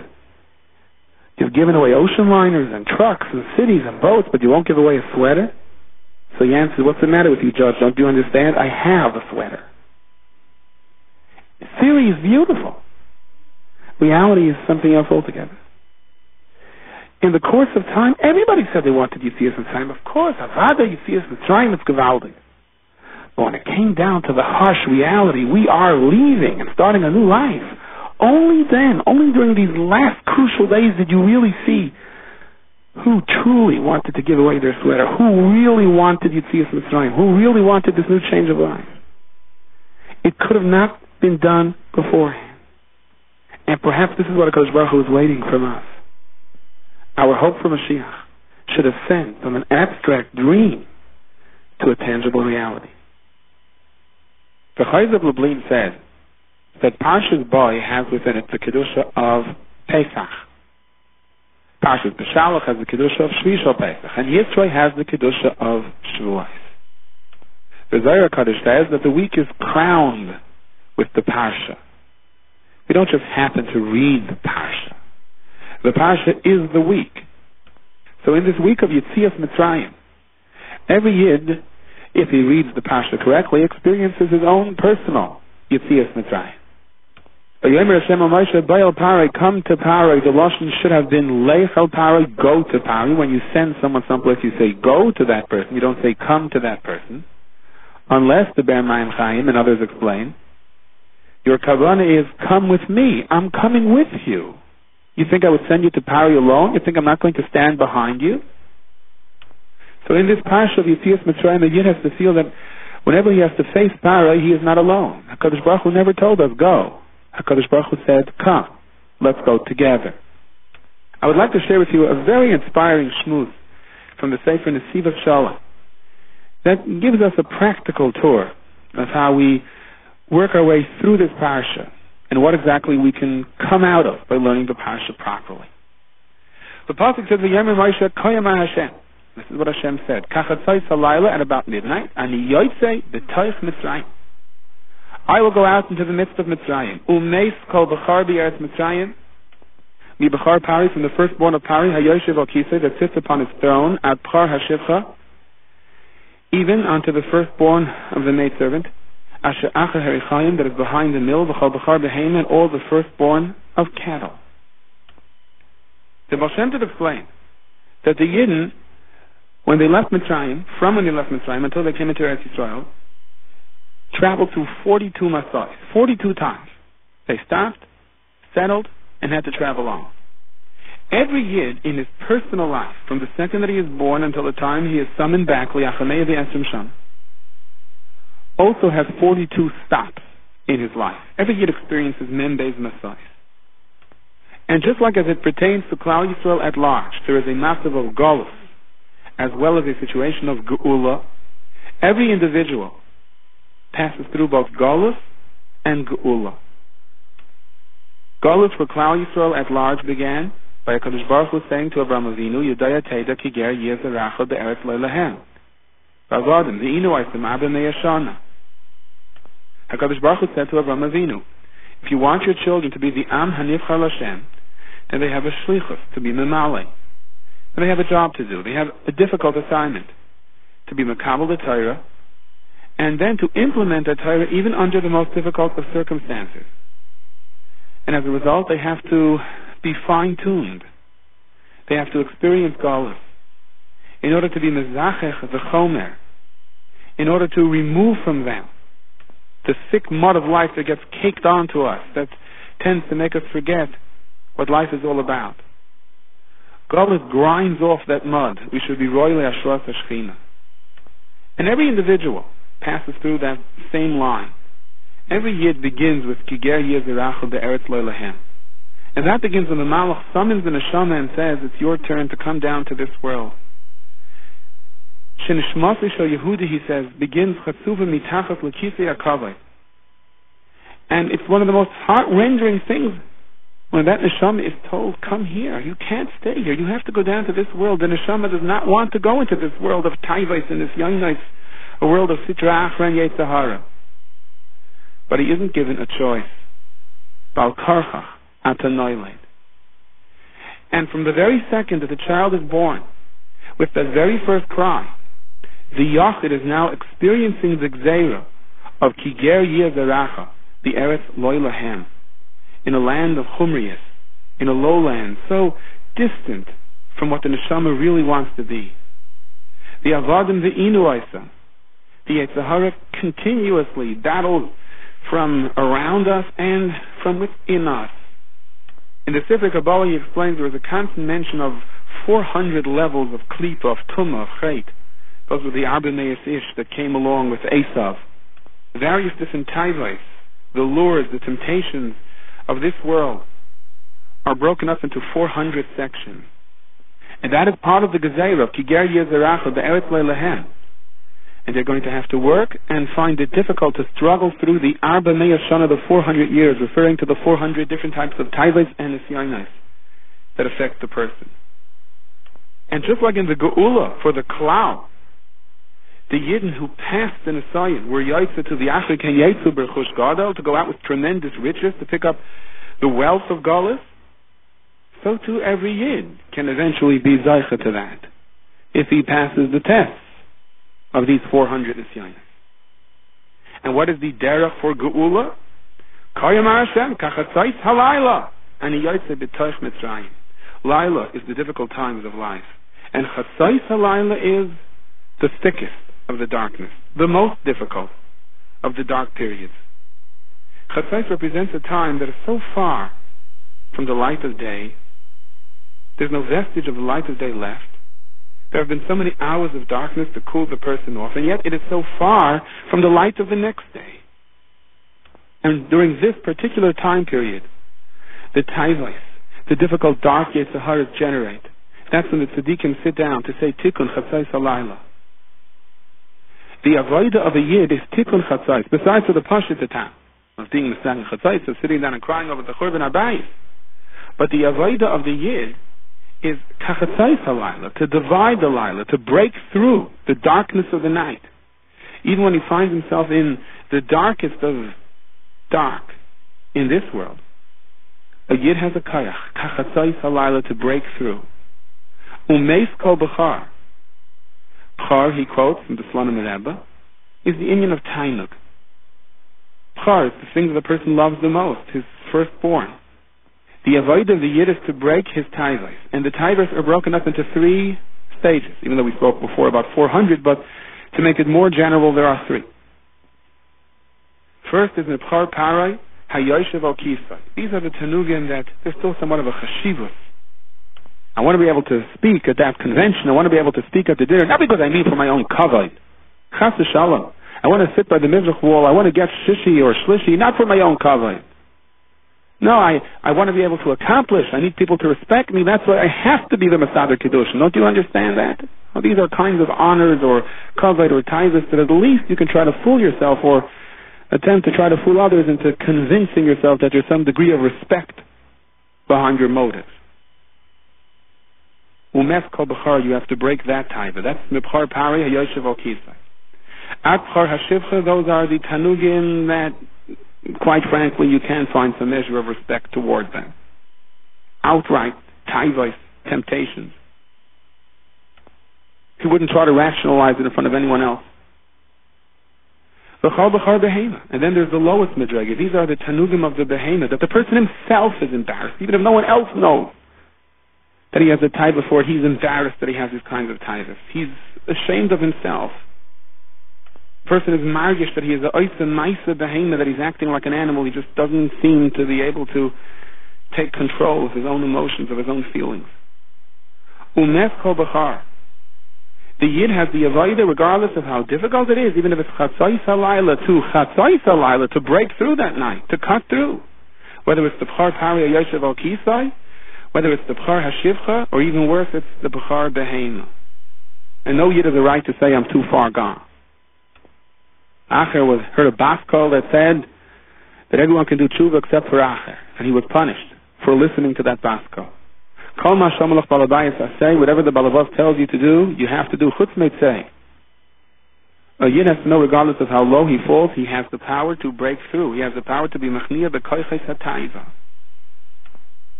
you've given away ocean liners and trucks and cities and boats, but you won't give away a sweater? So he answers, what's the matter with you, Judge? Don't you understand? I have a sweater. Theory is beautiful. Reality is something else altogether. In the course of time, everybody said they wanted Yetzias Mitzrayim. Of course, Avada Yetzias Mitzrayim, it's gewaldig. But when it came down to the harsh reality, we are leaving and starting a new life. Only then, only during these last crucial days did you really see who truly wanted to give away their sweater, who really wanted Yetzias Mitzrayim, who really wanted this new change of life. It could have not been done beforehand. And perhaps this is what HaKadosh Baruch Hu is waiting from us. Our hope for Mashiach should ascend from an abstract dream to a tangible reality. The Chayz of Lublin says that Parshas Boy has within it the Kedusha of Pesach. Parshas Beshalach has the Kedusha of Shvi Shel Pesach, and Yitzray has the Kedusha of Shavuos. The Zohar Kadosh says that the week is crowned with the Parsha. We don't just happen to read the Parsha. The Parsha is the week. So in this week of Yetzias Mitzrayim, every Yid, if he reads the Parsha correctly, experiences his own personal Yetzias Mitzrayim. V'yomer Hashem al Moshe, Bayal Parai, come to Parai. The Lashon should have been Leich al Parai, go to Parai. When you send someone someplace, you say go to that person. You don't say come to that person. Unless the Ber Mayim Chaim and others explain, your kavanah is come with me. I'm coming with you. You think I would send you to Parai alone? You think I'm not going to stand behind you? So in this parsha of Yetzias Mitzrayim, the Yid has to feel that whenever he has to face Parai, he is not alone. HaKadosh Baruch Hu never told us, go. HaKadosh Baruch Hu said, come, let's go together. I would like to share with you a very inspiring shmuz from the Sefer Nesiv Shalom that gives us a practical tour of how we work our way through this parsha and what exactly we can come out of by learning the parsha properly. The pasuk says, "V'yemer Moshe koyama Hashem." This is what Hashem said. Kachatzos halayla, at about midnight, ani yotzei b'toich Mitzrayim. I will go out into the midst of Mitzrayim. Umeis kol b'char b'eretz Mitzrayim. Mi b'char Pari, from the firstborn of Pari, hayoshev al kisei, that sits upon his throne, ad b'char hashivcha, even unto the firstborn of the maidservant. Asher acher herichayim, that is behind the mill, v'chol b'char b'heim, and all the firstborn of cattle. The Baal Shem Tov explained that the Yidden, when they left Mitzrayim, from when they left Mitzrayim until they came into Eretz Yisrael, traveled through 42 masais, 42 times. They stopped, settled, and had to travel on. Every Yid in his personal life, from the second that he is born until the time he is summoned back, li'achamei v'esrim sham, also has 42 stops in his life. Every Yid experiences Membe's Masais. And just like as it pertains to Klal Yisrael at large, there is a massive of Golus, as well as a situation of Geula. Every individual passes through both Golus and Geula. Golus for Klal Yisrael at large began by HaKadosh Baruch Hu saying to Avraham Avinu, Yudaya Teda Kiger Yezeracha Be'eretz Leilahem. V'avadim, V'inu Aisem Abba Meyashana. HaKadosh Baruch Hu said to Avraham Avinu, if you want your children to be the Am Hanivchar Lashem, then they have a shlichus, to be memale. Then they have a job to do. They have a difficult assignment, to be mekabel the Torah, and then to implement the Torah even under the most difficult of circumstances. And as a result, they have to be fine-tuned. They have to experience galus in order to be mezachech the chomer, in order to remove from them the thick mud of life that gets caked onto us, that tends to make us forget what life is all about. Galus grinds off that mud. We should be royally ashras hashchina. And every individual passes through that same line. Every Yid begins with Kiger Yezeracha Be'eretz Leilahem. And that begins when the Malach summons the Neshama and says, it's your turn to come down to this world. Shenishmasi Shel Yehudi, he says, begins Chatzuva Mitachas L'Kisei HaKavod. And it's one of the most heart-rending things when that neshama is told, come here, you can't stay here, you have to go down to this world. The neshama does not want to go into this world of taivos and this yoingness, a world of sitra achra and yetzahara. But he isn't given a choice. Bal karchach atanoiled. And from the very second that the child is born, with that very first cry, the yachid is now experiencing the gzeira of kiger yezeracha, the eretz loylahem, in a land of chumrius, in a lowland so distant from what the neshama really wants to be. The avadim v'inuaisa, the Yetzirah continuously battles from around us and from within us. In the Sefer Kabbalah, he explains there is a constant mention of 400 levels of klipa, of tumah, of chait. Those were the Arba Meis Ish that came along with Esav. Various different taivos, the lures, the temptations of this world are broken up into 400 sections. And that is part of the Gezeirah of Kiger Yezeracha, the Eretz Leilahem. And they're going to have to work and find it difficult to struggle through the Arba Meis Shana, the 400 years, referring to the 400 different types of taivos and nisyonos that affect the person. And just like in the Geula, for the Klal, the Yidden who passed the Nisayan were Yaitza to the Achrik and Yaitzu Berchush Gadol, to go out with tremendous riches, to pick up the wealth of Galus. So too every Yid can eventually be Zaycha to that, if he passes the tests of these 400 Nisyanis. And what is the derech for Geula? Kayamar Hashem, Kachatzais Halayla, and Yaitze B'Toich Mitzrayim. Laila is the difficult times of life, and Chatzais Halayla is the thickest of the darkness, the most difficult of the dark periods. Chatzais represents a time that is so far from the light of day. There's no vestige of the light of day left. There have been so many hours of darkness to cool the person off, and yet it is so far from the light of the next day. And during this particular time period, the taivos, the difficult dark Yetzaharas generate. That's when the tzaddikim sit down to say Tikkun Chatzais Halayla. The avodah of a Yid is Tikkun Chatzais, besides for the Pashut Etam, of being Mesach Chatzais, of sitting down and crying over the Churban Abayis. But the avodah of the Yid is Kachatzais Halayla, to divide the Laila, to break through the darkness of the night. Even when he finds himself in the darkest of dark in this world, a Yid has a Kayach, Kachatzais Halayla, to break through. Umeis Kol B'char. B'char, he quotes from the Slonim Rebbe, is the inyan of Tainug. B'char is the thing that the person loves the most, his firstborn. The avodah of the Yid is to break his taivos, and the taivos are broken up into 3 stages, even though we spoke before about 400, but to make it more general, there are 3. First is Nebchar Parai Hayoshev Al Kisai. These are the tanugim that there's still somewhat of a chashivus. I want to be able to speak at that convention. I want to be able to speak at the dinner, not because I mean for my own kavod. Chas v'shalom. I want to sit by the mizrach wall. I want to get shishi or shlishi, not for my own kavod. No, I want to be able to accomplish. I need people to respect me. That's why I have to be the Masader Kiddushin. Don't you understand that? Well, these are kinds of honors or kavod or taivos that at least you can try to fool yourself or attempt to try to fool others into convincing yourself that there's some degree of respect behind your motives. Umes kol b'char, you have to break that taiva. That's mibchar pari hayoshev al kisai. At b'char hashivcha, those are the tanugim that, quite frankly, you can find some measure of respect towards them. Outright taivos, temptations. He wouldn't try to rationalize it in front of anyone else. V'chal b'char behema. And then there's the lowest midraga. These are the tanugim of the behema, that the person himself is embarrassed, even if no one else knows that he has a taiva for it. He's embarrassed that he has these kinds of taivas. He's ashamed of himself. The person is margish that he is a oisa maisa behema, that he's acting like an animal. He just doesn't seem to be able to take control of his own emotions, of his own feelings. Umes kol b'char. The Yid has the avodah, regardless of how difficult it is, even if it's chatzais halayla, to break through that night, to cut through. Whether it's the b'char pari yoshev al kisai, whether it's the b'char hashivcha, or even worse, it's the b'char behema. And no Yid has a right to say, I'm too far gone. Acher heard a baskol that said that everyone can do tshuva except for Acher, and he was punished for listening to that Basko. Kol ma shomalach balabayis asay, whatever the Balavos tells you to do, you have to do chutz meitzei. A Yid has to know, regardless of how low he falls, he has the power to break through. He has the power to be machniya b'koiches hataiva.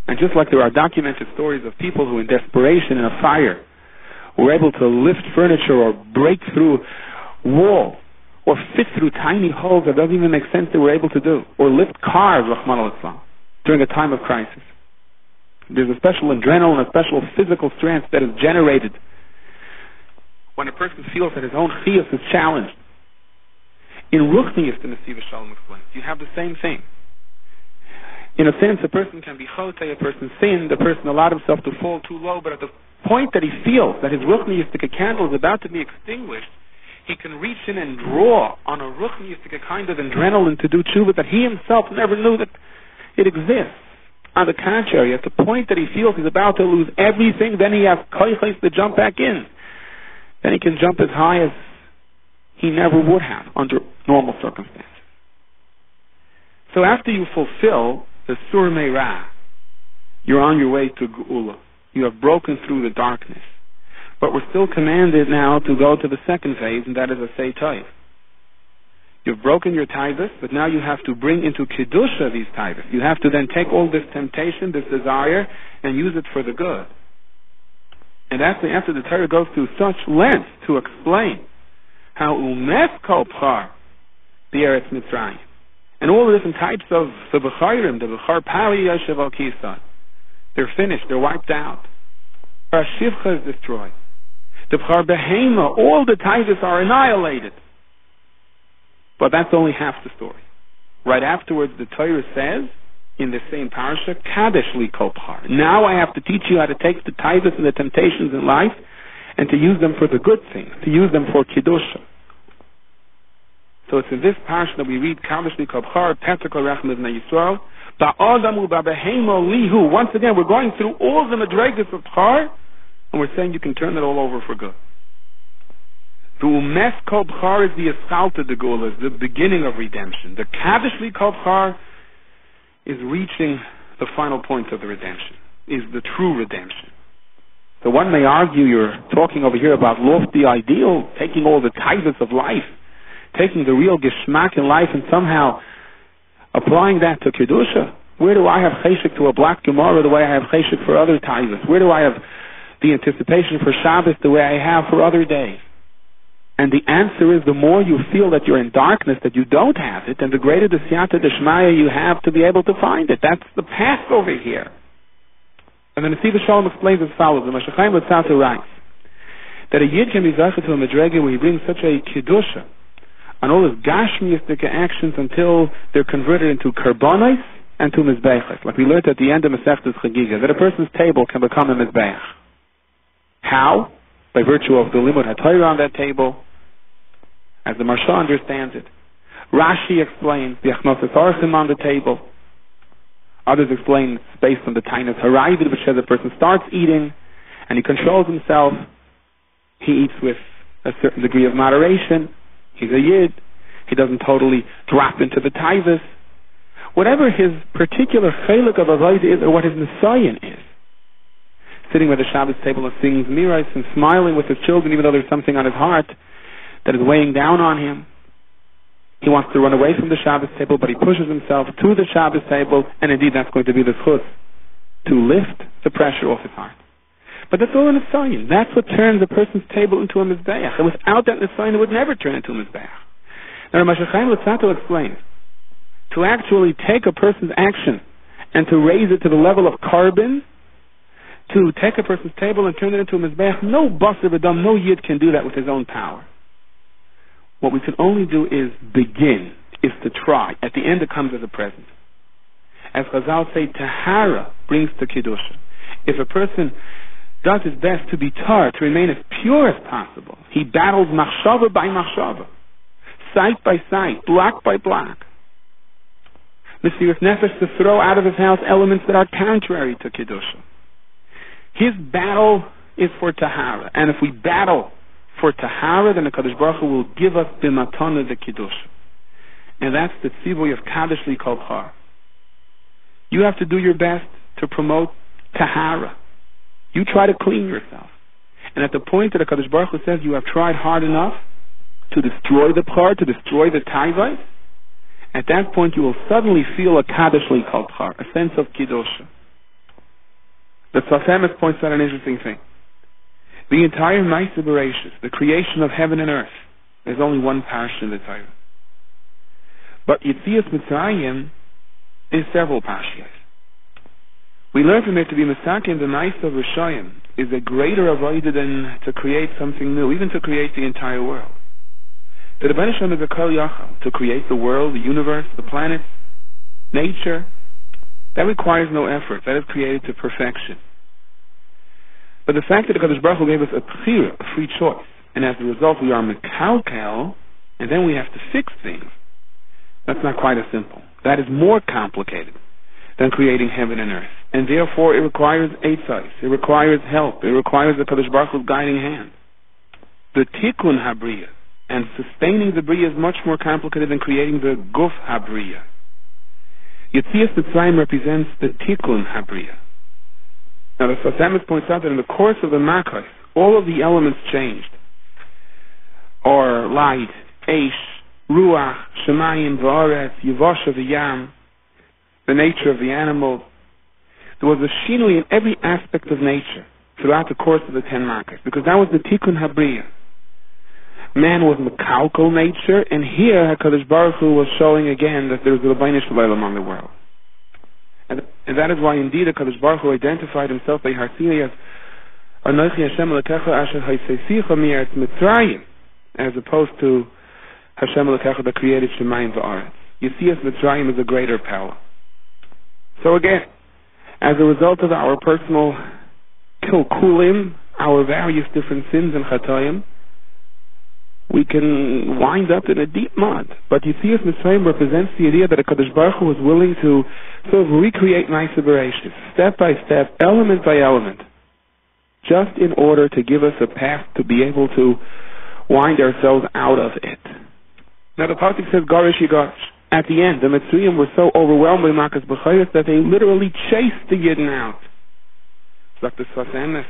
And just like there are documented stories of people who, in desperation in a fire, were able to lift furniture or break through wall or fit through tiny holes that doesn't even make sense they were able to do, or lift cars, Rahman al-Islam, during a time of crisis. There's a special adrenaline, a special physical strength that is generated when a person feels that his own chiyus is challenged. In Ruchnius, the Nesiv Shalom explains, you have the same thing. In a sense, a person can be chotei, a person sinned, a person allowed himself to fall too low, but at the point that he feels that his Ruchniistic candle is about to be extinguished, he can reach in and draw on a Ruchniistic kind of adrenaline to do tshuva that he himself never knew that it exists. On the contrary, at the point that he feels he's about to lose everything, then he has koiches to jump back in. Then he can jump as high as he never would have under normal circumstances. So after you fulfill the Sur Meirah, you're on your way to Geula. You have broken through the darkness. But we're still commanded now to go to the second phase, and that is a Sei Toiv. You've broken your taivas, but now you have to bring into Kedusha these taivas. You have to then take all this temptation, this desire, and use it for the good. And after the Torah goes through such length to explain how umes kol b'char b'eretz Mitzrayim, and all the different types of the b'charim, the b'char pari yoshev al kisai, they're finished, they're wiped out. Our shivcha is destroyed. The b'char behema, all the taivas are annihilated. But that's only half the story. Right afterwards, the Torah says, in the same parasha, Kadesh li kol b'char. Now I have to teach you how to take the taivas and the temptations in life and to use them for the good things, to use them for Kiddusha. So it's in this parasha that we read, Kadesh li kol b'char, Petzah kol rechem b'nei Yisrael, ba'adamu ba'behemo lihu. Once again, we're going through all the madregas of b'char, and we're saying you can turn it all over for good. The umes kol b'char is the eschalta de Geula, is the beginning of redemption. The Kadesh li kol b'char is reaching the final point of the redemption, is the true redemption. So one may argue you're talking over here about lofty ideal, taking all the taivas of life, taking the real geschmack in life and somehow applying that to Kedusha. Where do I have cheshik to a black Gemara the way I have cheshik for other taivas? Where do I have the anticipation for Shabbos the way I have for other days? And the answer is, the more you feel that you're in darkness, that you don't have it, and the greater the siyata d'shmaya you have to be able to find it. That's the path over here. And then the Nesiv Shalom explains as follows. The Mashachayim L'Tzata writes that a Yid can be zachet to a Madrega where he brings such a Kiddusha on all his gashmiistic actions until they're converted into karbonis and to mizbeches. Like we learned at the end of Masechtas Chagiga, that a person's table can become a mizbech. How? By virtue of the limud HaTorah on that table, as the Marsha understands it. Rashi explains the Achnosas Orchim on the table. Others explain it's based on the Tainas Harayvid, which says a person starts eating and he controls himself. He eats with a certain degree of moderation. He's a Yid. He doesn't totally drop into the taivas. Whatever his particular chelik of avodah is, or what his nisayon is, sitting at the Shabbos table and singing mirais and smiling with his children, even though there's something on his heart that is weighing down on him. He wants to run away from the Shabbos table, but he pushes himself to the Shabbos table, and indeed that's going to be the chus to lift the pressure off his heart. But that's all a nisayon. That's what turns a person's table into a mizbeach. And without that nisayon, it would never turn into a mizbeach. Now, Rav Chaim L'Tzato explains, to actually take a person's action and to raise it to the level of carbon, to take a person's table and turn it into a mizbeach, no basar v'dam, no yid can do that with his own power. What we can only do is begin, is to try. At the end it comes as a present. As Chazal say, Tahara brings to Kiddusha. If a person does his best to be tar, to remain as pure as possible, he battles machshava by machshava, sight by sight, block by block. Mesiras Nefesh, to throw out of his house elements that are contrary to Kiddusha. His battle is for Tahara. And if we battle for Tahara, then the Kadosh Baruch Hu will give us b'matana the Kiddusha. And that's the tzivui of Kadosh Li Kol B'char. You have to do your best to promote Tahara. You try to clean yourself. And at the point that HaKadosh Baruch Hu says you have tried hard enough to destroy the B'char, to destroy the Taivai, at that point you will suddenly feel a Kadosh Li Kol B'char, a sense of Kiddush. The Tzaf Emes points out an interesting thing. The entire Ma'aseh Bereishis, the creation of heaven and earth, there's only one parsha in the Torah. But Yetzias Mitzrayim is several parshiyos. We learn from it to be Mesakim, the Ma'aseh of Rishayim, is a greater avodah than to create something new, even to create the entire world. The Rebbeinu Shalom is a Kol Yachal, to create the world, the universe, the planets, nature. That requires no effort. That is created to perfection. But the fact that the Kadosh Baruch Hu gave us a bechira, a free choice, and as a result we are mekalkel, and then we have to fix things, that's not quite as simple. That is more complicated than creating heaven and earth. And therefore it requires eitzais, it requires help, it requires the Kadosh Baruch Hu's guiding hand. The tikkun habriya, and sustaining the bria, is much more complicated than creating the guf habriya. Yetzias Mitzrayim represents the tikkun habriya. Now the Tzaf Emes points out that in the course of the Makkos, all of the elements changed. Or light, Eish, Ruach, Shemayim, V'aretz, Yevosha, V'yam, the nature of the animals. There was a shinui in every aspect of nature throughout the course of the 10 Makkos, because that was the tikkun habriya. Man was mekalkal nature, and here HaKadosh Baruch Hu was showing again that there is a Rebbeinu Shalom on the world. And that is why indeed HaKadosh Baruch Hu identified himself by Harsini as Anochi Hashem Elokecha Asher Haisesicha Mi'eretz Mitzrayim, as opposed to Hashem Elokecha that created Shemayim V'aretz. Yetzias Mitzrayim is a greater power. So again, as a result of our personal kilkulim, our various different sins and chatoyim, we can wind up in a deep mud. But Yetzias Mitzrayim represents the idea that HaKadosh Baruch Hu was willing to sort of recreate Ma'aseh Bereishis, step by step, element by element, just in order to give us a path to be able to wind ourselves out of it. Now the pasuk says, Garish Yigash. At the end, the Mitzrayim were so overwhelmed by Makas B'chayis that they literally chased the Yidden out. It's like the Tzaf Emes.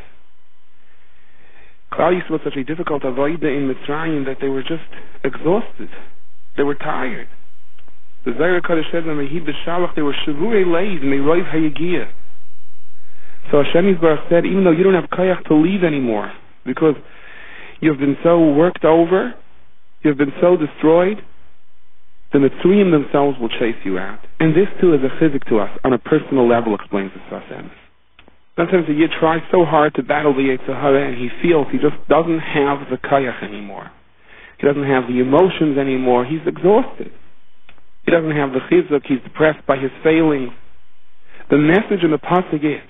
Klal Yisrael was such a difficult avodah in Mitzrayim that they were just exhausted. They were tired. The Zohar Kodesh says, they were shavurei leiv me'roiv hayagiyah. So Hashem Yisbarach said, even though you don't have koyach to leave anymore, because you've been so worked over, you've been so destroyed, the Mitzrayim themselves will chase you out. And this too is a chizik to us on a personal level, explains the Tzaf Emes. Sometimes the Yid tries so hard to battle the Yetzer Hara and he feels he just doesn't have the koyach anymore. He doesn't have the emotions anymore. He's exhausted. He doesn't have the chizuk. He's depressed by his failings. The message in the pasuk is,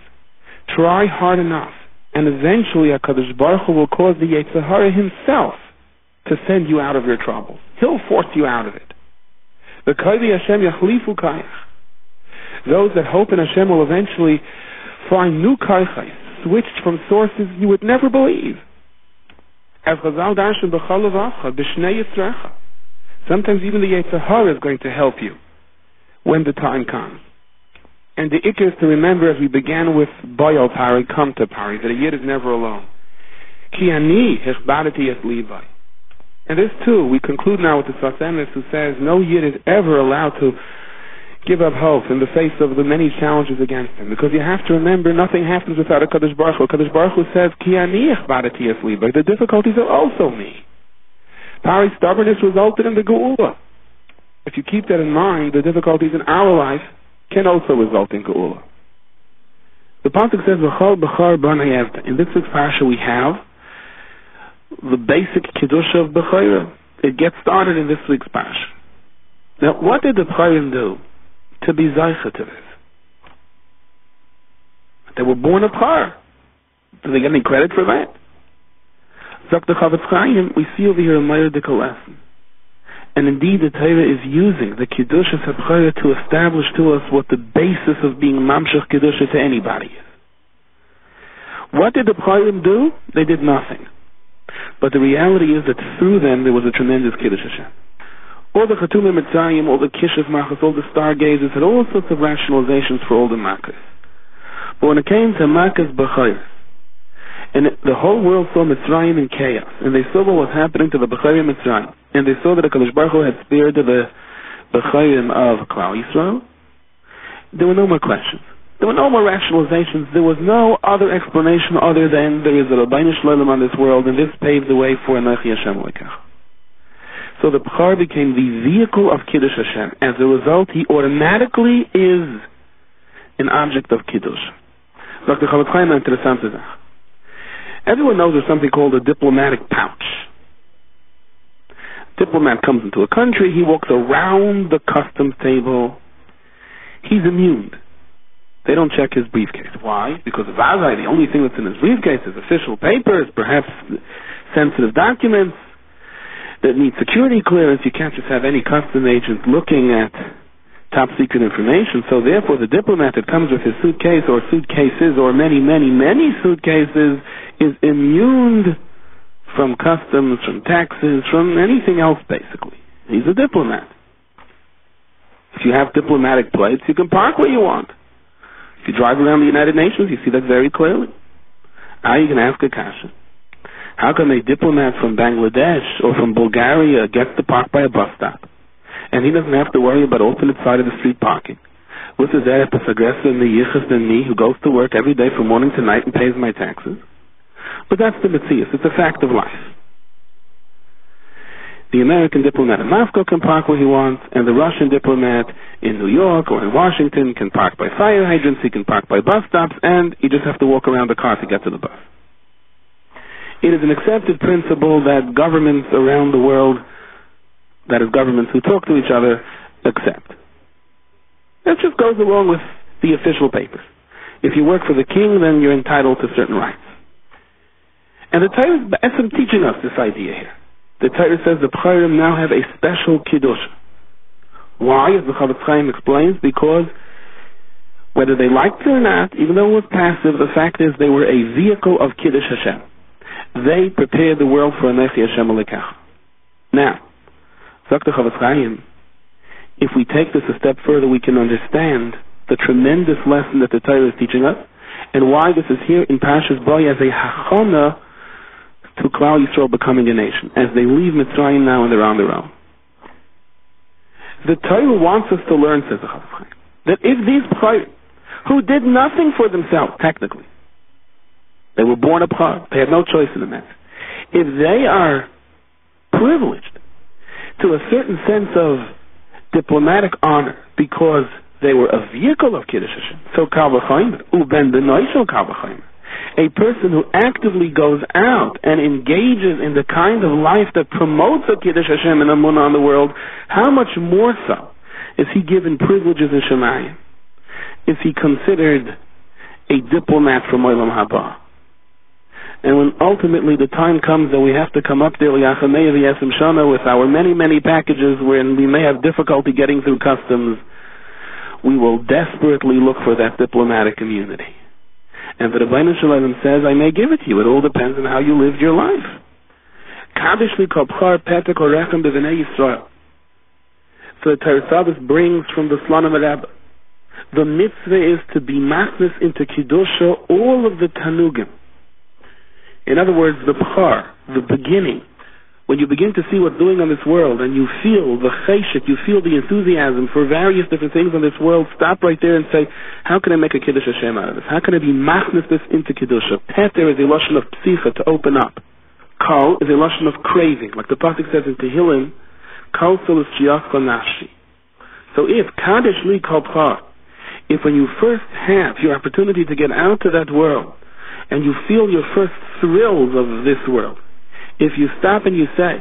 try hard enough, and eventually HaKadosh Baruch Hu will cause the Yetzer Hara himself to send you out of your troubles. He'll force you out of it. The Koyvi Hashem Yachlifu Kayach. Those that hope in Hashem will eventually find new Kaychais, switched from sources you would never believe. As Chazal Darshan B'chol Levacha, B'shnei Yitzrecha. Sometimes even the Yetzer Hara is going to help you when the time comes. And the ikar is to remember, as we began with Boyal Pari, come to Pari, that a Yid is never alone. Ki ani hechbadati es Levi. And this too, we conclude now with the Tzaf Emes, who says no Yid is ever allowed to give up hope in the face of the many challenges against him. Because you have to remember, nothing happens without a Kadosh Baruch Hu. Kadosh Baruch Hu says, Ki ani echbadati es Levi. The difficulties are also me. Pari's stubbornness resulted in the Geula. If you keep that in mind, the difficulties in our life can also result in Geula. The pasuk says, V'chol b'char b'nei. In this week's parsha we have the basic Kedusha of B'chayra. It gets started in this week's parsha. Now, what did the B'chayrim do to be Zaycha to this? They were born of B'char. Do they get any credit for that? Dr. Chavetz Chaim, we see over here a Mayadika lesson. And indeed, the Torah is using the Kedusha of B'chayra to establish to us what the basis of being Mamshech Kedusha to anybody is. What did the B'chayrim do? They did nothing. But the reality is that through them there was a tremendous Kiddush Hashem. All the Chatumim Mitzrayim, all the Kishiv Machas, all the stargazers had all sorts of rationalizations for all the Makkahs. But when it came to Makkah's B'chayr, and the whole world saw Mitzrayim in chaos, and they saw what was happening to the B'chayrim Mitzrayim, and they saw that HaKadosh Baruch Hu had spared the B'chayrim of Klal Yisrael, there were no more questions. There were no more rationalizations. There was no other explanation other than there is a Rabbeinu Shloim on this world, and this paved the way for Anochi Hashem Lekach. So the B'char became the vehicle of Kiddush Hashem. As a result, he automatically is an object of Kiddush. Dr. Chavetz Chaim, interessante Sache. Everyone knows there's something called a diplomatic pouch. Diplomat comes into a country, he walks around the customs table, he's immune. They don't check his briefcase. Why? Because Vazai, the only thing that's in his briefcase is official papers, perhaps sensitive documents that need security clearance. You can't just have any custom agent looking at top secret information. So therefore the diplomat that comes with his suitcase or suitcases or many, many, many suitcases is immune from customs, from taxes, from anything else basically. He's a diplomat. If you have diplomatic plates, you can park where you want. If you drive around the United Nations, you see that very clearly. Now you can ask a question. How come a diplomat from Bangladesh or from Bulgaria gets to park by a bus stop? And he doesn't have to worry about alternate side of the street parking. With his Eretz aggressor and the Yichus than me, who goes to work every day from morning to night and pays my taxes. But that's the Metzius. It's a fact of life. The American diplomat in Moscow can park where he wants, and the Russian diplomat in New York or in Washington can park by fire hydrants, he can park by bus stops, and you just have to walk around the car to get to the bus. It is an accepted principle that governments around the world, that is governments who talk to each other, accept. That just goes along with the official papers. If you work for the king, then you're entitled to certain rights. And the Torah is teaching us this idea here. The Torah says the B'chayrim now have a special Kiddush. Why? As the Chavetz Chaim explains, because whether they liked it or not, even though it was passive, the fact is they were a vehicle of Kiddush Hashem. They prepared the world for Anochi Hashem Lekach. Now, Dr. Chavetz Chaim, if we take this a step further, we can understand the tremendous lesson that the Torah is teaching us, and why this is here in Parshas Bo as a hachana to Klal Yisrael becoming a nation, as they leave Mitzrayim now and they're on their own. The Torah wants us to learn, says the Chavetz Chaim, that if these B'chayrim, who did nothing for themselves, technically, they were born apart, they had no choice in the matter, if they are privileged to a certain sense of diplomatic honor because they were a vehicle of Kiddush Hashem, so Kal V'chayim, Uben B'noishel Kal V'chayim, a person who actively goes out and engages in the kind of life that promotes a Kiddush Hashem and Amunah on the world, how much more so is he given privileges in Shemayim? Is he considered a diplomat from Olam Haba? And when ultimately the time comes that we have to come up there with our many, many packages wherein we may have difficulty getting through customs, we will desperately look for that diplomatic immunity. And the Rebbeinu Shalom says, I may give it to you. It all depends on how you lived your life. So the Teresavis brings from the Slonim Rabbah, the mitzvah is to be machnis into Kiddusha all of the Tanugim. In other words, the B'char, the beginning, when you begin to see what's doing on this world and you feel the cheshek, you feel the enthusiasm for various different things on this world, stop right there and say, how can I make a Kiddush Hashem out of this? How can I be machnis this into Kiddusha? Peter is a lashon of psicha, to open up. Kol is a lashon of craving. Like the pasuk says in Tehillim, Kol solus shiachcha nafshi. So if Kadesh li kol b'char, if when you first have your opportunity to get out to that world and you feel your first thrills of this world, if you stop and you say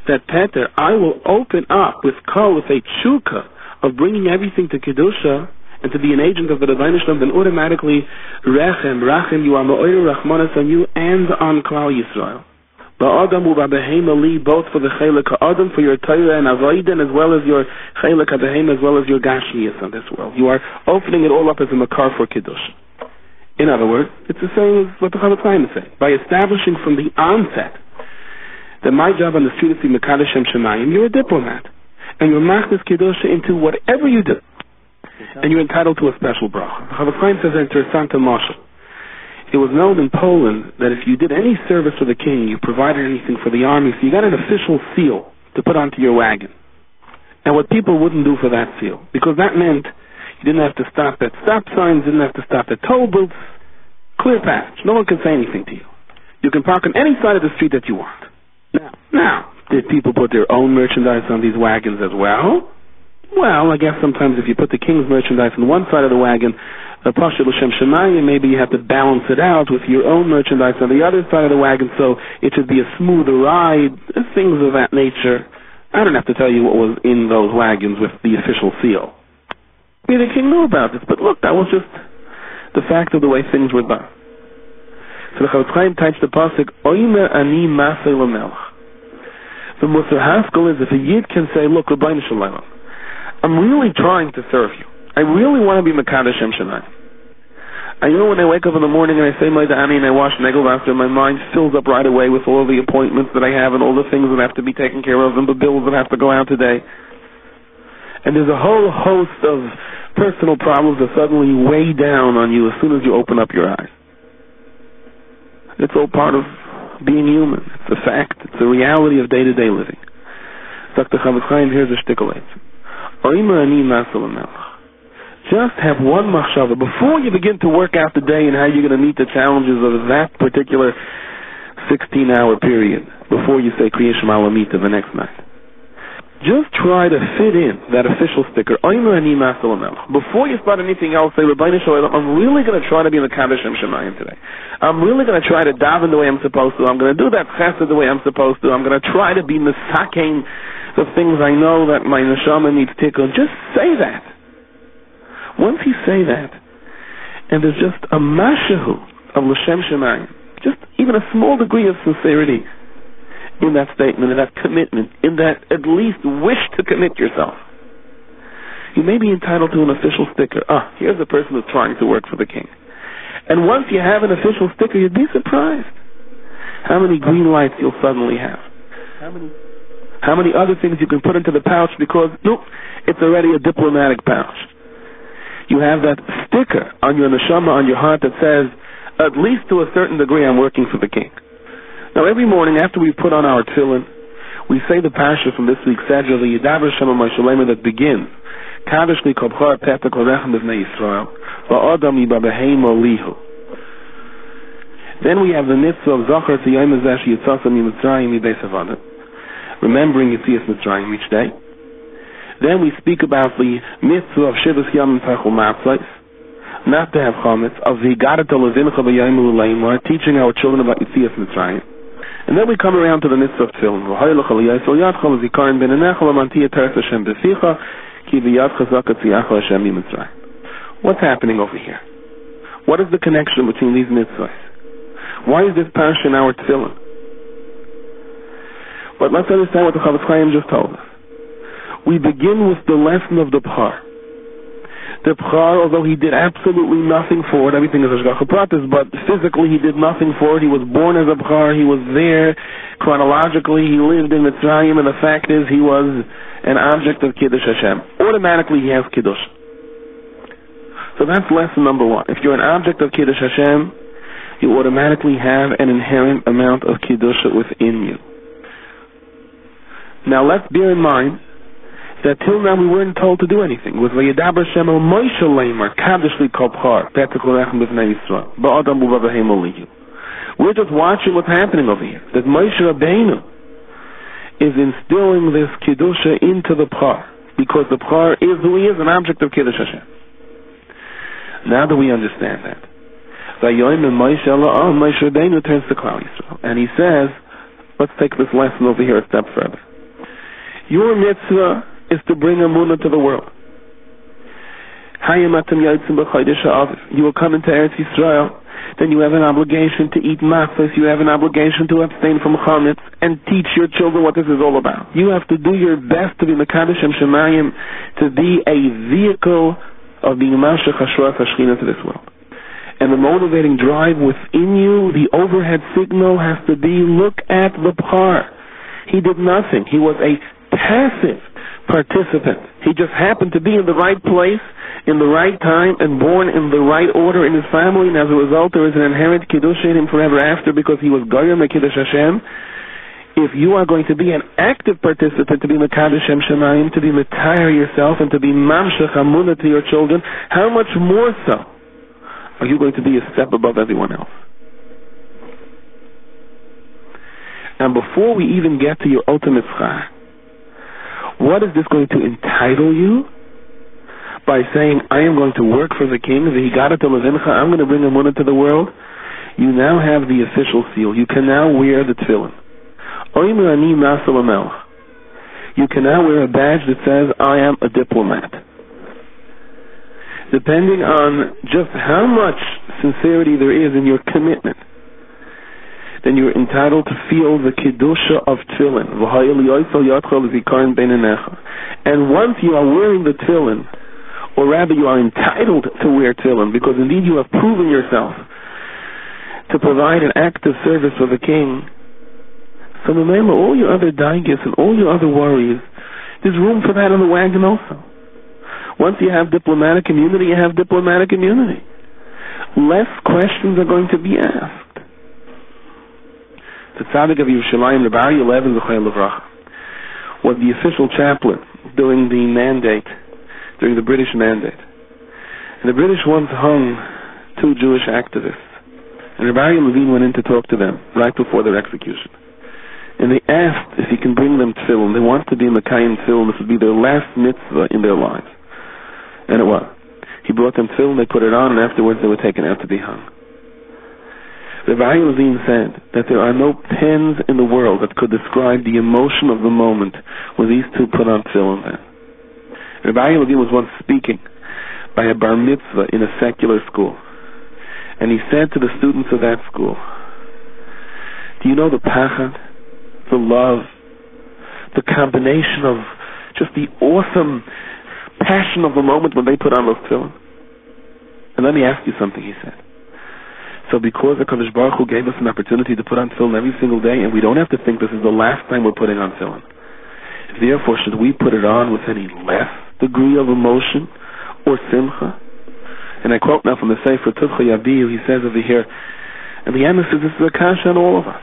that, Peter, I will open up with kol, with a tshuka of bringing everything to Kedusha and to be an agent of the Rebbeinu Shalom, then automatically Rachem, you are Ma'oyer Rachmanas on you and on Klal Yisrael. Ba'adam u'ba'behema li, both for the Chelek ha'adam, for your Torah and Avodah, as well as your Chelek ha'behema, as well as your Gashmias on this world. You are opening it all up as a makar for Kedusha. In other words, it's the same as what the Chavetz Chaim is saying. By establishing from the onset that my job on the street is to be Mekadosh Shem Shemayim. You're a diplomat. And you're machnis kedusha into whatever you do. And you're entitled to a special bracha. Chofetz Chaim says interessante mashal. It was known in Poland that if you did any service for the king, you provided anything for the army, so you got an official seal to put onto your wagon. And what people wouldn't do for that seal, because that meant you didn't have to stop at stop signs, didn't have to stop at toll booths, clear passage. No one can say anything to you. You can park on any side of the street that you want. Now, did people put their own merchandise on these wagons as well? Well, I guess sometimes if you put the king's merchandise on one side of the wagon, Pasha L'Shem Shemayim, maybe you have to balance it out with your own merchandise on the other side of the wagon, so it should be a smoother ride, things of that nature. I don't have to tell you what was in those wagons with the official seal. Maybe the king knew about this, but look, that was just the fact of the way things were done. So the Chofetz Chaim types the pasuk, Oime ani masei l'melech. The Musar Haskell is if a Yid can say, look, Rabbeinu Shalom, I'm really trying to serve you. I really want to be Mekadosh Shem Shemayim. I know when I wake up in the morning and I say Moed Ani and I wash Negel after, my mind fills up right away with all the appointments that I have and all the things that have to be taken care of and the bills that have to go out today. And there's a whole host of personal problems that suddenly weigh down on you as soon as you open up your eyes. It's all part of being human. It's a fact. It's a reality of day-to-day living. Dr. Chofetz Chaim, here's a shtickle answer. Oima ani masel melech. Just have one machshava before you begin to work out the day and how you're going to meet the challenges of that particular 16-hour period before you say Kriya Shema Lamita the next night. Just try to fit in that official sticker. Before you start anything else, say, Rabbeinu Shalom, I'm really going to try to be Mekadosh Shem Shemayim today. I'm really going to try to daven the way I'm supposed to. I'm going to do that chesed the way I'm supposed to. I'm going to try to be misakein the things I know that my neshama needs tikkun. Just say that. Once you say that, and there's just a mashahu of L'Shem Shemayim, just even a small degree of sincerity in that statement, in that commitment, in that at least wish to commit yourself, you may be entitled to an official sticker. Here's a person who's trying to work for the king. And once you have an official sticker, you'd be surprised how many green lights you'll suddenly have. How many other things you can put into the pouch because, nope, it's already a diplomatic pouch. You have that sticker on your neshama, on your heart that says, at least to a certain degree, I'm working for the king. Now, every morning after we put on our tefillin, we say the parsha from this week's Sedra, the Yidaber Shema Moshelema that begins, Kadosh li kobcha petek l'rechem b'vnei Yisrael, va'adam yibabeheim olihu. Then we have the mitzvah of Zachar tziyayim azesh yitzasam yimitzrayim yibeis avadim, remembering Yitzias Mitzrayim each day. Then we speak about the mitzvah of Shivas Yom Tachul Matzos, not to have chametz, of the Higadat Levincha b'Yom L'Leimor, teaching our children about Yitzias Mitzrayim. And then we come around to the mitzvah of Tefillin. V'hoylech al Yisrael Yadcha l'Zikaron b'Nenecha l'Mantiya Teres Hashem b'Ficha ki v'Yadcha Zaka Tziyacha Hashem Yimitzrayim. What's happening over here? What is the connection between these mitzvahs? Why is this parsha in our Tefillin? But let's understand what the Chofetz Chaim just told us. We begin with the lesson of the Bchar. The Bchar, although he did absolutely nothing for it, everything is Hashgacha Pratis, but physically he did nothing for it. He was born as a Bchar, he was there chronologically, he lived in Mitzrayim, and the fact is he was an object of Kiddush Hashem. Automatically he has Kiddush. So that's lesson number one. If you're an object of Kiddush Hashem, you automatically have an inherent amount of Kiddush within you. Now let's bear in mind that till now we weren't told to do anything. With Vayedaber Shem El Moshe Leimer, Kadosh Li Kobchar, Petek L'Rechem B'Vnei Yisrael, Ba'adam U'Bavehem Olihu. We're just watching what's happening over here. That Moshe Rabbeinu is instilling this Kiddusha into the Bchar, because the Bchar is who he is, an object of Kiddush Hashem. Now that we understand that, Vayoyim Moshe Rabbeinu turns to Klal Yisrael, and he says, let's take this lesson over here a step further. Your mitzvah is to bring Amunah to the world. You will come into Eretz Yisrael, then you have an obligation to eat matzos, you have an obligation to abstain from chametz, and teach your children what this is all about. You have to do your best to be Mekadosh Shem Shemayim, to be a vehicle of being Mashach Hashras Hashchina to this world. And the motivating drive within you, the overhead signal has to be, look at the Bchar. He did nothing. He was a passive participant. He just happened to be in the right place, in the right time, and born in the right order in his family, and as a result there is an inherent kiddush in him forever after because he was goyer mekiddush Hashem. If you are going to be an active participant, to be mekadosh Shem Shemayim, to be metayar yourself, and to be mamshech amunah to your children, how much more so are you going to be a step above everyone else? And before we even get to your ultimate schar, what is this going to entitle you? By saying, I am going to work for the king, I'm going to bring amunah to the world. You now have the official seal. You can now wear the tefillin. You can now wear a badge that says, I am a diplomat. Depending on just how much sincerity there is in your commitment, then you're entitled to feel the kedusha of tefillin. And once you are wearing the tefillin, or rather you are entitled to wear tefillin, because indeed you have proven yourself to provide an active service for the king, so remember all your other daigis and all your other worries, there's room for that on the wagon also. Once you have diplomatic immunity, you have diplomatic immunity. Less questions are going to be asked. The tzaddik of Yerushalayim, Rabbi Aryeh Levin Zechayel Levracha, was the official chaplain during the British mandate. And the British once hung 2 Jewish activists. And Rabbi Aryeh Levin went in to talk to them right before their execution. And they asked if he can bring them tefillin. They wanted to be in the Mekayim tefillin. This would be their last mitzvah in their lives. And it was. He brought them tefillin, they put it on, and afterwards they were taken out to be hung. Rabbi Aryeh Levin said that there are no pens in the world that could describe the emotion of the moment when these 2 put on tefillin then. Rabbi Aryeh Levin was once speaking by a bar mitzvah in a secular school. And he said to the students of that school, do you know the pachad, the love, the combination of just the awesome passion of the moment when they put on those tefillin? And let me ask you something, he said. So because the HaKadosh Baruch Hu gave us an opportunity to put on tefillin every single day, and we don't have to think this is the last time we're putting on tefillin, therefore should we put it on with any less degree of emotion or simcha? And I quote now from the Sefer Tivcha Yabiu, he says over here, and the answer is this is a kasha on all of us.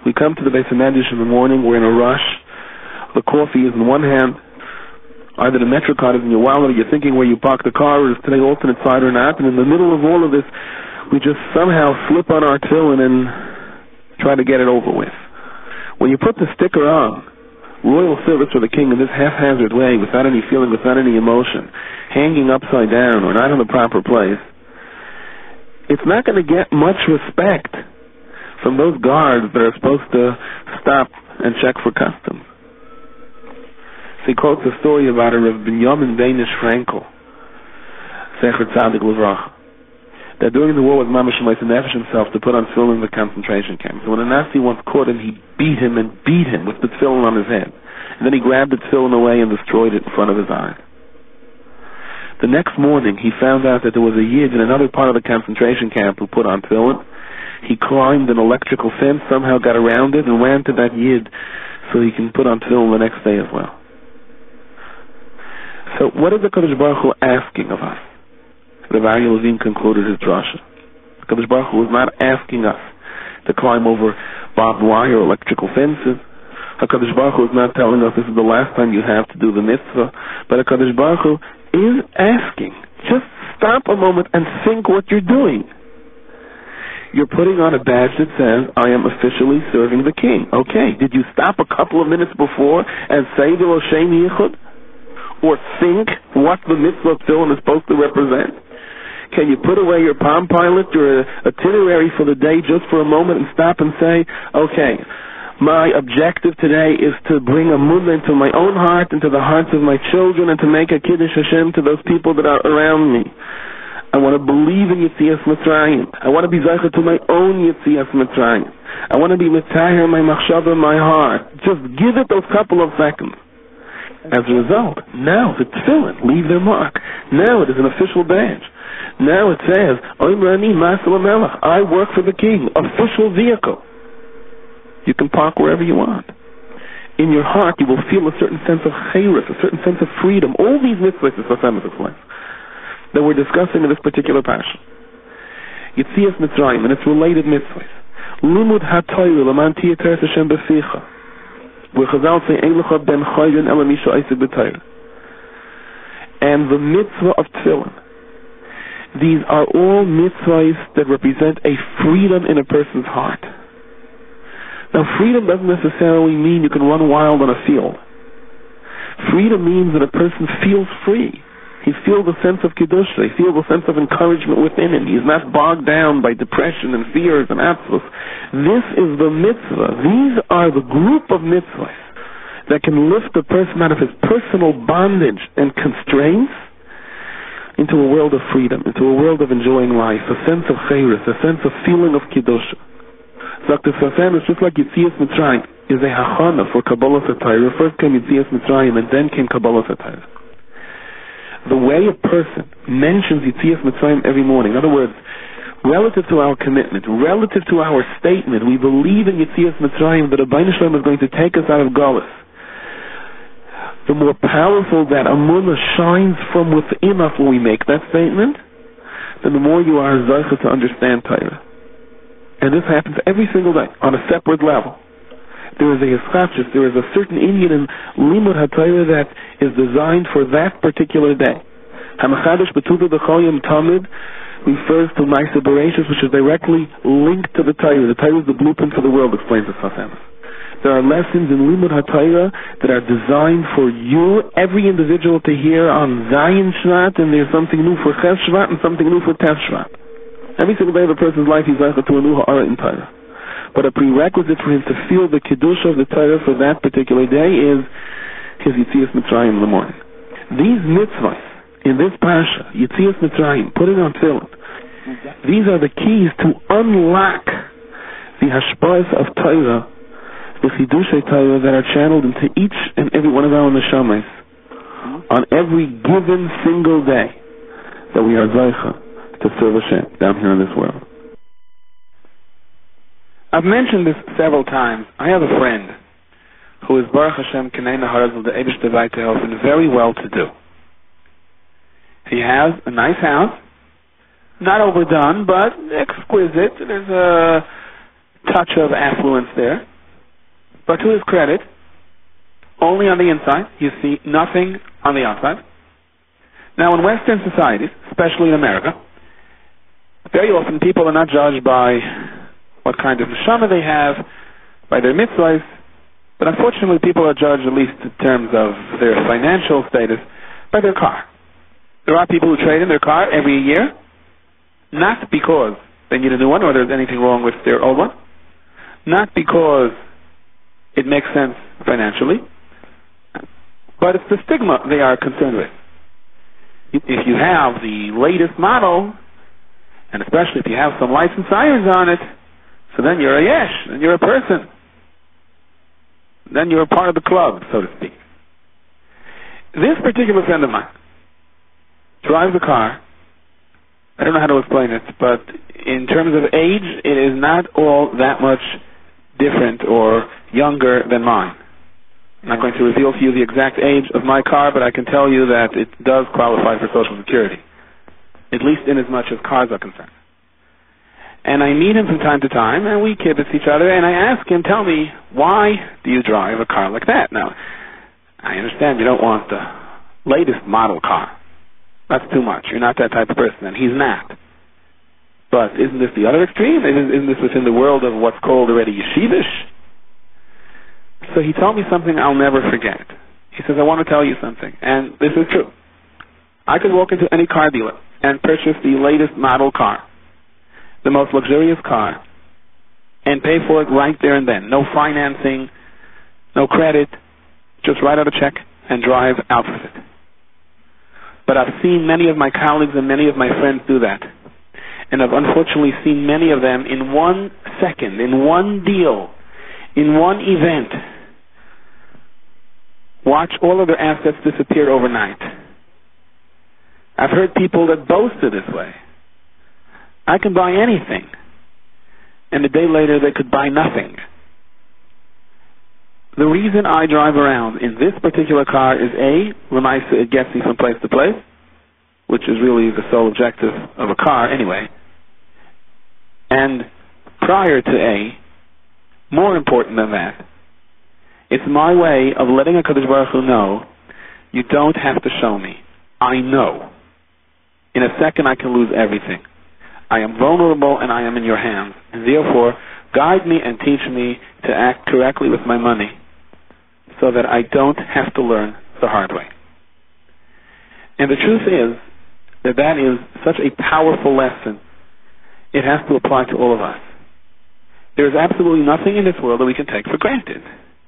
We come to the Beis HaMedrash in the morning, we're in a rush, the coffee is in one hand, either the Metro card is in your wallet, or you're thinking where you park the car, or is today alternate side or not, and in the middle of all of this, we just somehow slip on our tefillin and try to get it over with. When you put the sticker on, royal service for the king in this haphazard way, without any feeling, without any emotion, hanging upside down or not in the proper place, it's not going to get much respect from those guards that are supposed to stop and check for customs. So he quotes a story about a Rav Binyamin Danish Frankel, Zecher Tzadik Levracha, that during the war with Mamash Shemais Nefesh himself to put on tefillin in the concentration camp. So when a Nazi once caught him, he beat him with the tefillin on his head. And then he grabbed the tefillin away and destroyed it in front of his eyes. The next morning, he found out that there was a Yid in another part of the concentration camp who put on tefillin. He climbed an electrical fence, somehow got around it, and ran to that Yid so he can put on tefillin the next day as well. So what is the Kadosh Baruch Hu asking of us? Rabbi Aryeh Levin concluded his drasha. HaKadosh Baruch Hu was not asking us to climb over barbed wire or electrical fences. HaKadosh Baruch Hu is not telling us this is the last time you have to do the mitzvah. But HaKadosh Baruch Hu is asking, just stop a moment and think what you're doing. You're putting on a badge that says, I am officially serving the king. Okay, did you stop a couple of minutes before and say the L'Shem Yichud? Or think what the mitzvah tefillin is supposed to represent? Can you put away your Palm Pilot, your itinerary for the day just for a moment and stop and say, okay, my objective today is to bring amunah into my own heart, into the hearts of my children, and to make a Kiddush Hashem to those people that are around me. I want to believe in Yetzias Mitzrayim. I want to be zeicher to my own Yetzias Mitzrayim. I want to be mitzaher my machshava, my heart. Just give it those couple of seconds. As a result, now the tefillin leave their mark. Now it is an official badge. Now it says, I work for the king, official vehicle. You can park wherever you want. in your heart you will feel a certain sense of chayrus, a certain sense of freedom. All these mitzvahs, as Hashem explains, that we're discussing in this particular passage. Yitzias Mitzrayim and its related mitzvahs. Limud ha-Torah l'man tiyeh teres Hashem b'ficha. Where Chazal say, Ein lecha ben chayrin ela misha oisek b'Torah. And the mitzvah of tefillin. These are all mitzvahs that represent a freedom in a person's heart. Now, freedom doesn't necessarily mean you can run wild on a field. Freedom means that a person feels free. He feels a sense of kedusha. He feels a sense of encouragement within him. He's not bogged down by depression and fears and absolutes. This is the mitzvah. These are the group of mitzvahs that can lift a person out of his personal bondage and constraints into a world of freedom, into a world of enjoying life, a sense of chayrus, a sense of feeling of kedusha. Dr. Sassan is just like Yitzias Mitzrayim is a hachana for Kabbalah Satayra. First came Yitzias Mitzrayim and then came Kabbalah Satayra. The way a person mentions Yitzias Mitzrayim every morning, in other words, relative to our commitment, relative to our statement, we believe in Yitzias Mitzrayim that Rabbeinu Shalom is going to take us out of Galus. The more powerful that Amunah shines from within us when we make that statement, then the more you are zeicha to understand Torah. And this happens every single day on a separate level. There is a schacter, there is a certain Indian in Limud HaTorah that is designed for that particular day. HaMachadash B'Tuva B'Chol Yom Tamid refers to Ma'aseh Bereishis, which is directly linked to the Torah. The Torah is the blueprint for the world, explains the Sassan. There are lessons in Limud HaTorah that are designed for you, every individual, to hear on Zayin Shvat, and there's something new for Ches Shvat and something new for Tes Shvat. Every single day of a person's life he's like to a new ha'ara in Torah. But a prerequisite for him to feel the kedusha of the Torah for that particular day is his Yitzias Mitzrayim in the morning. These mitzvahs in this parasha, Yitzias Mitzrayim, putting on tefillin, these are the keys to unlock the hashpa'as of Torah, the chidushay Torah that are channeled into each and every one of our neshamas on every given single day that we are zeicha to serve Hashem down here in this world. I've mentioned this several times. I have a friend who is Baruch Hashem K'nei Naharaz of the Eibush Devai Tehof and very well to do. He has a nice house, not overdone, but exquisite. There's a touch of affluence there. But to his credit, only on the inside. You see nothing on the outside. Now, in Western societies, especially in America, very often people are not judged by what kind of neshama they have, by their mitzvahs, but unfortunately people are judged, at least in terms of their financial status, by their car. There are people who trade in their car every year, not because they need a new one or there's anything wrong with their old one, not because it makes sense financially, but it's the stigma they are concerned with. If you have the latest model, and especially if you have some lights and sirens on it, so then you're a yesh, then you're a person. Then you're a part of the club, so to speak. This particular friend of mine drives a car. I don't know how to explain it, but in terms of age, it is not all that much different or younger than mine. I'm not going to reveal to you the exact age of my car, but I can tell you that it does qualify for Social Security, at least in as much as cars are concerned. And I meet him from time to time, and we kibitz each other, and I ask him, tell me, why do you drive a car like that? Now, I understand you don't want the latest model car. That's too much. You're not that type of person, and he's not. But isn't this the other extreme? Isn't this within the world of what's called already yeshivish? So he told me something I'll never forget. He says, I want to tell you something, and this is true. I could walk into any car dealer and purchase the latest model car, the most luxurious car, and pay for it right there and then. No financing, no credit, just write out a check and drive out with it. But I've seen many of my colleagues and many of my friends do that. And I've unfortunately seen many of them in 1 second, in one deal, in one event, watch all of their assets disappear overnight. I've heard people that boasted this way. I can buy anything. And a day later they could buy nothing. the reason I drive around in this particular car is A, Lemaisa, it gets me from place to place, which is really the sole objective of a car anyway. And prior to A, more important than that, it's my way of letting HaKadosh Baruch Hu know, you don't have to show me. I know. In a second I can lose everything. I am vulnerable and I am in your hands. And therefore, guide me and teach me to act correctly with my money so that I don't have to learn the hard way. And the truth is that that is such a powerful lesson. It has to apply to all of us. There is absolutely nothing in this world that we can take for granted.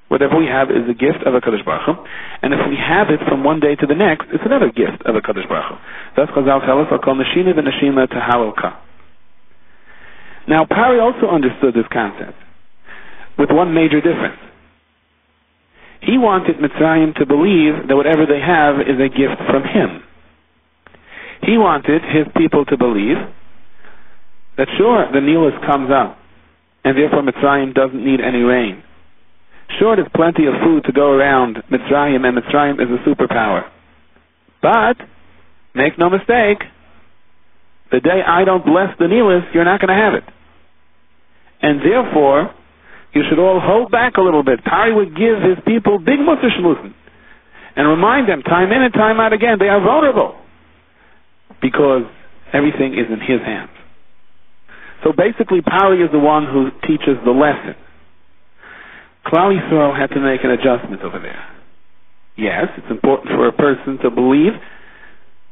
Whatever we have is a gift of HaKadosh Baruch Hu, and if we have it from one day to the next, it's another gift of HaKadosh Baruch Hu. Thus Chazal tell us, Al Neshina v'Neshima Tahalolka. Now, Pari also understood this concept with one major difference. He wanted Mitzrayim to believe that whatever they have is a gift from him. He wanted his people to believe that sure, the Nilus comes up, and therefore Mitzrayim doesn't need any rain. Sure, there's plenty of food to go around Mitzrayim, and Mitzrayim is a superpower. But, make no mistake, the day I don't bless the Nilus, you're not going to have it. And therefore, you should all hold back a little bit. Pari would give his people big mutter shlusen and remind them time in and time out again, they are vulnerable because everything is in his hands. So basically, Pari is the one who teaches the lesson. Klal Yisrael had to make an adjustment over there. Yes, it's important for a person to believe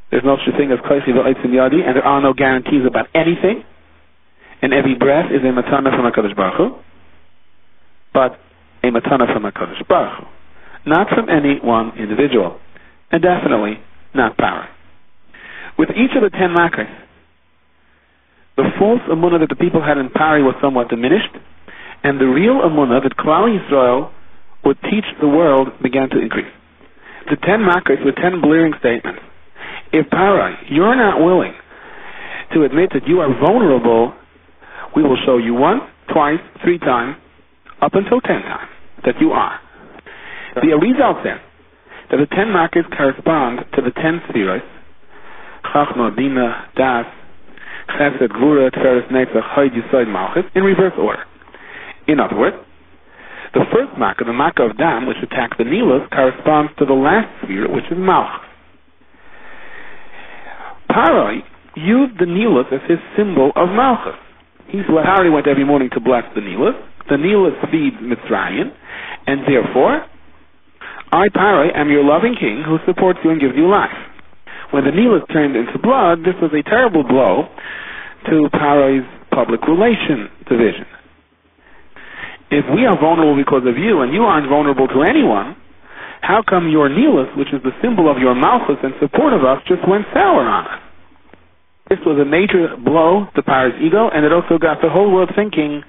there's no such thing as Koichi v'Oitzim Yadi, and there are no guarantees about anything, and every breath is a matana from HaKadosh Baruch Hu, but a matana from HaKadosh Baruch Hu, not from any one individual, and definitely not Pari. With each of the 10 makos, the false emunah that the people had in Pari was somewhat diminished, and the real emunah that Klal Yisrael would teach the world began to increase. The 10 makos were 10 blearing statements. If Pari, you're not willing to admit that you are vulnerable, we will show you once, twice, 3 times, up until 10 times that you are. The Arizal says that the 10 makos correspond to the 10 spheres, Chachma, Bina, Das, Chesed, Gvura, Tferes, Netzach, Hod, Yesod, Malchus, in reverse order. In other words, the first makkah, the makkah of Dam, which attacks the Nilus, corresponds to the last sphere, which is Malchus. Pari used the Nilus as his symbol of Malchus. Pari went every morning to bless the Nilus. The Nilus feeds Mitzrayim, and therefore, I, Pari, am your loving king who supports you and gives you life. When the Nilus turned into blood, this was a terrible blow to Pari's public relation division. If we are vulnerable because of you, and you aren't vulnerable to anyone, how come your Nilus, which is the symbol of your Malchus and support of us, just went sour on us? This was a major blow to Pari's ego, and it also got the whole world thinking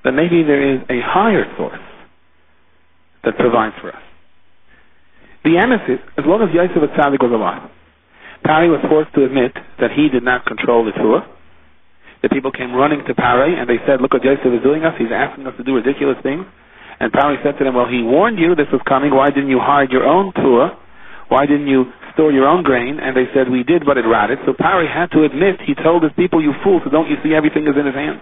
that maybe there is a higher source that provides for us. The emesis, as long as Yosef Atzadik was alive, Pari was forced to admit that he did not control the Torah. The people came running to Pari and they said, look what Yosef is doing us, he's asking us to do ridiculous things. And Pari said to them, well, he warned you this was coming, why didn't you hide your own Torah? Why didn't you store your own grain? And they said, we did, but it rotted. So Pari had to admit, he told his people, you fools, so don't you see everything is in his hands?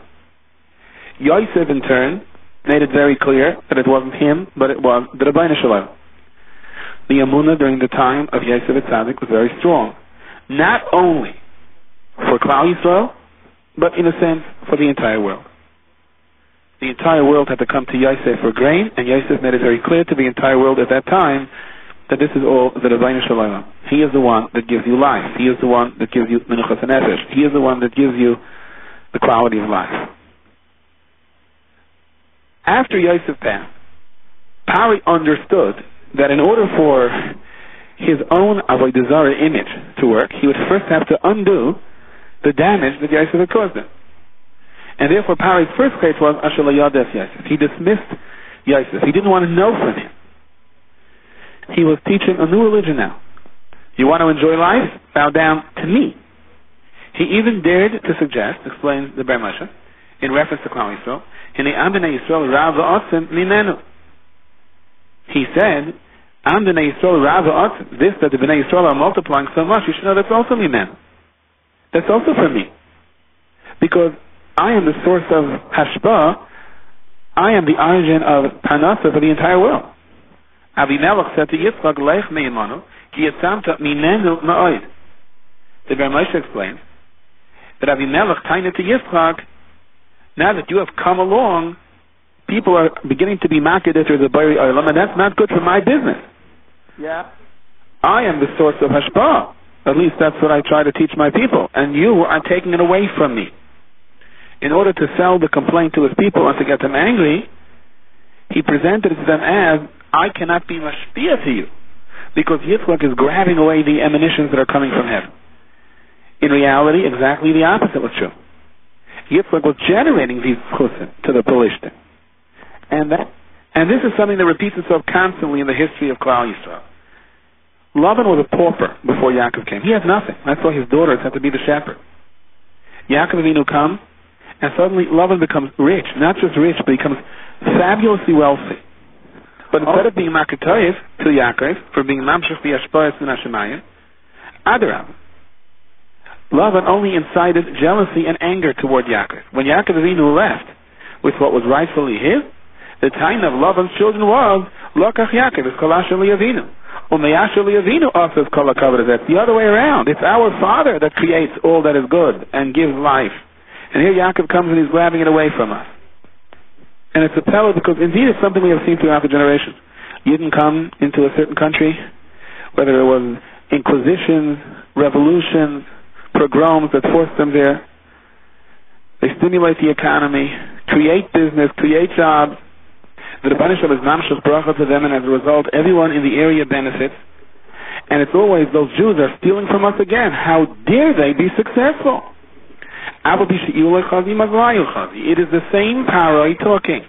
Yosef, in turn, made it very clear that it wasn't him, but it was the Rabbeinu Shalom. The Amunah during the time of Yosef Atzadik was very strong. Not only for Klal Yisrael, but in a sense for the entire world. The entire world had to come to Yosef for grain, and Yosef made it very clear to the entire world at that time that this is all the Rabbeinu Shalom. He is the one that gives you life. He is the one that gives you menuchas nefesh. He is the one that gives you the quality of life. After Yosef passed, Pari understood that in order for his own Avodah Zarah image to work, he would first have to undo the damage that Yosef had caused him. And therefore Pari's first case was Asher lo yodef Yosef. He dismissed Yosef. He didn't want to know from him. He was teaching a new religion now. You want to enjoy life? Bow down to me. He even dared to suggest, explains the Ber Moshe, in reference to Klal Yisrael, Hinei am b'nei Yisrael rav v'osim mimenu. he said, Am B'nai Yisrael Rava Atzim. This, that the B'nai Yisrael are multiplying so much, you should know that's also Mimenu. That's also for me. Because I am the source of Hashpah. I am the origin of Parnasa for the entire world. Avimelech said to Yitzchak, Leich me'imanu, ki yitzamta minenu ma'oid. The Ber Moshe explains that Avimelech turned to Yitzchak, now that you have come along, people are beginning to be maked after the Bari Olam, and that's not good for my business. Yeah. I am the source of Hashpah. At least that's what I try to teach my people. And you are taking it away from me. In order to sell the complaint to his people and to get them angry, he presented it to them as, I cannot be mashpia to you, because Yitzchak is grabbing away the emanations that are coming from heaven. In reality, exactly the opposite was true. Yitzchak was generating these chusim to the Pelishtim. And this is something that repeats itself constantly in the history of Klal Yisrael. Lavan was a pauper before Yaakov came. He had nothing. That's why his daughters had to be the shepherd. Yaakov Avinu comes, and suddenly Lavan becomes rich. Not just rich, but he becomes fabulously wealthy. But instead of being makatoyev to Yaakov, for being mamshech v'yashpayas min hashemayim, Adarab, Lavan only incited jealousy and anger toward Yaakov. When Yaakov Avinu left with what was rightfully his, the time of Lavan's children was Lokach Yaakov is Kolasha Liavinu. Umeyasha Liavinu offers Kolakavod. That's the other way around. It's our Father that creates all that is good and gives life. And here Yaakov comes and he's grabbing it away from us. And it's a pella because indeed it's something we have seen throughout the generations. You didn't come into a certain country, whether it was inquisitions, revolutions, pogroms that forced them there. They stimulate the economy, create business, create jobs. The Rebbeinu Shalom is mamshach bracha to them, and as a result, everyone in the area benefits. And it's always those Jews are stealing from us again. How dare they be successful? It is the same paroi talking.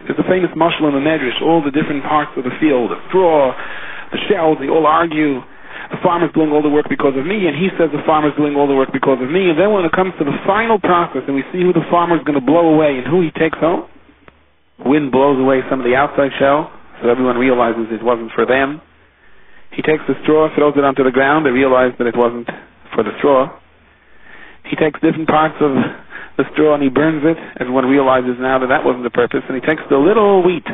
There's a famous mashal in the Medrash, all the different parts of the field, the straw, the shells, they all argue. The farmer's doing all the work because of me, and he says the farmer's doing all the work because of me. And then when it comes to the final process, and we see who the farmer's going to blow away and who he takes home, wind blows away some of the outside shell, so everyone realizes it wasn't for them. He takes the straw, throws it onto the ground. They realize that it wasn't for the straw. He takes different parts of the straw and he burns it. Everyone realizes now that that wasn't the purpose. And he takes the little wheat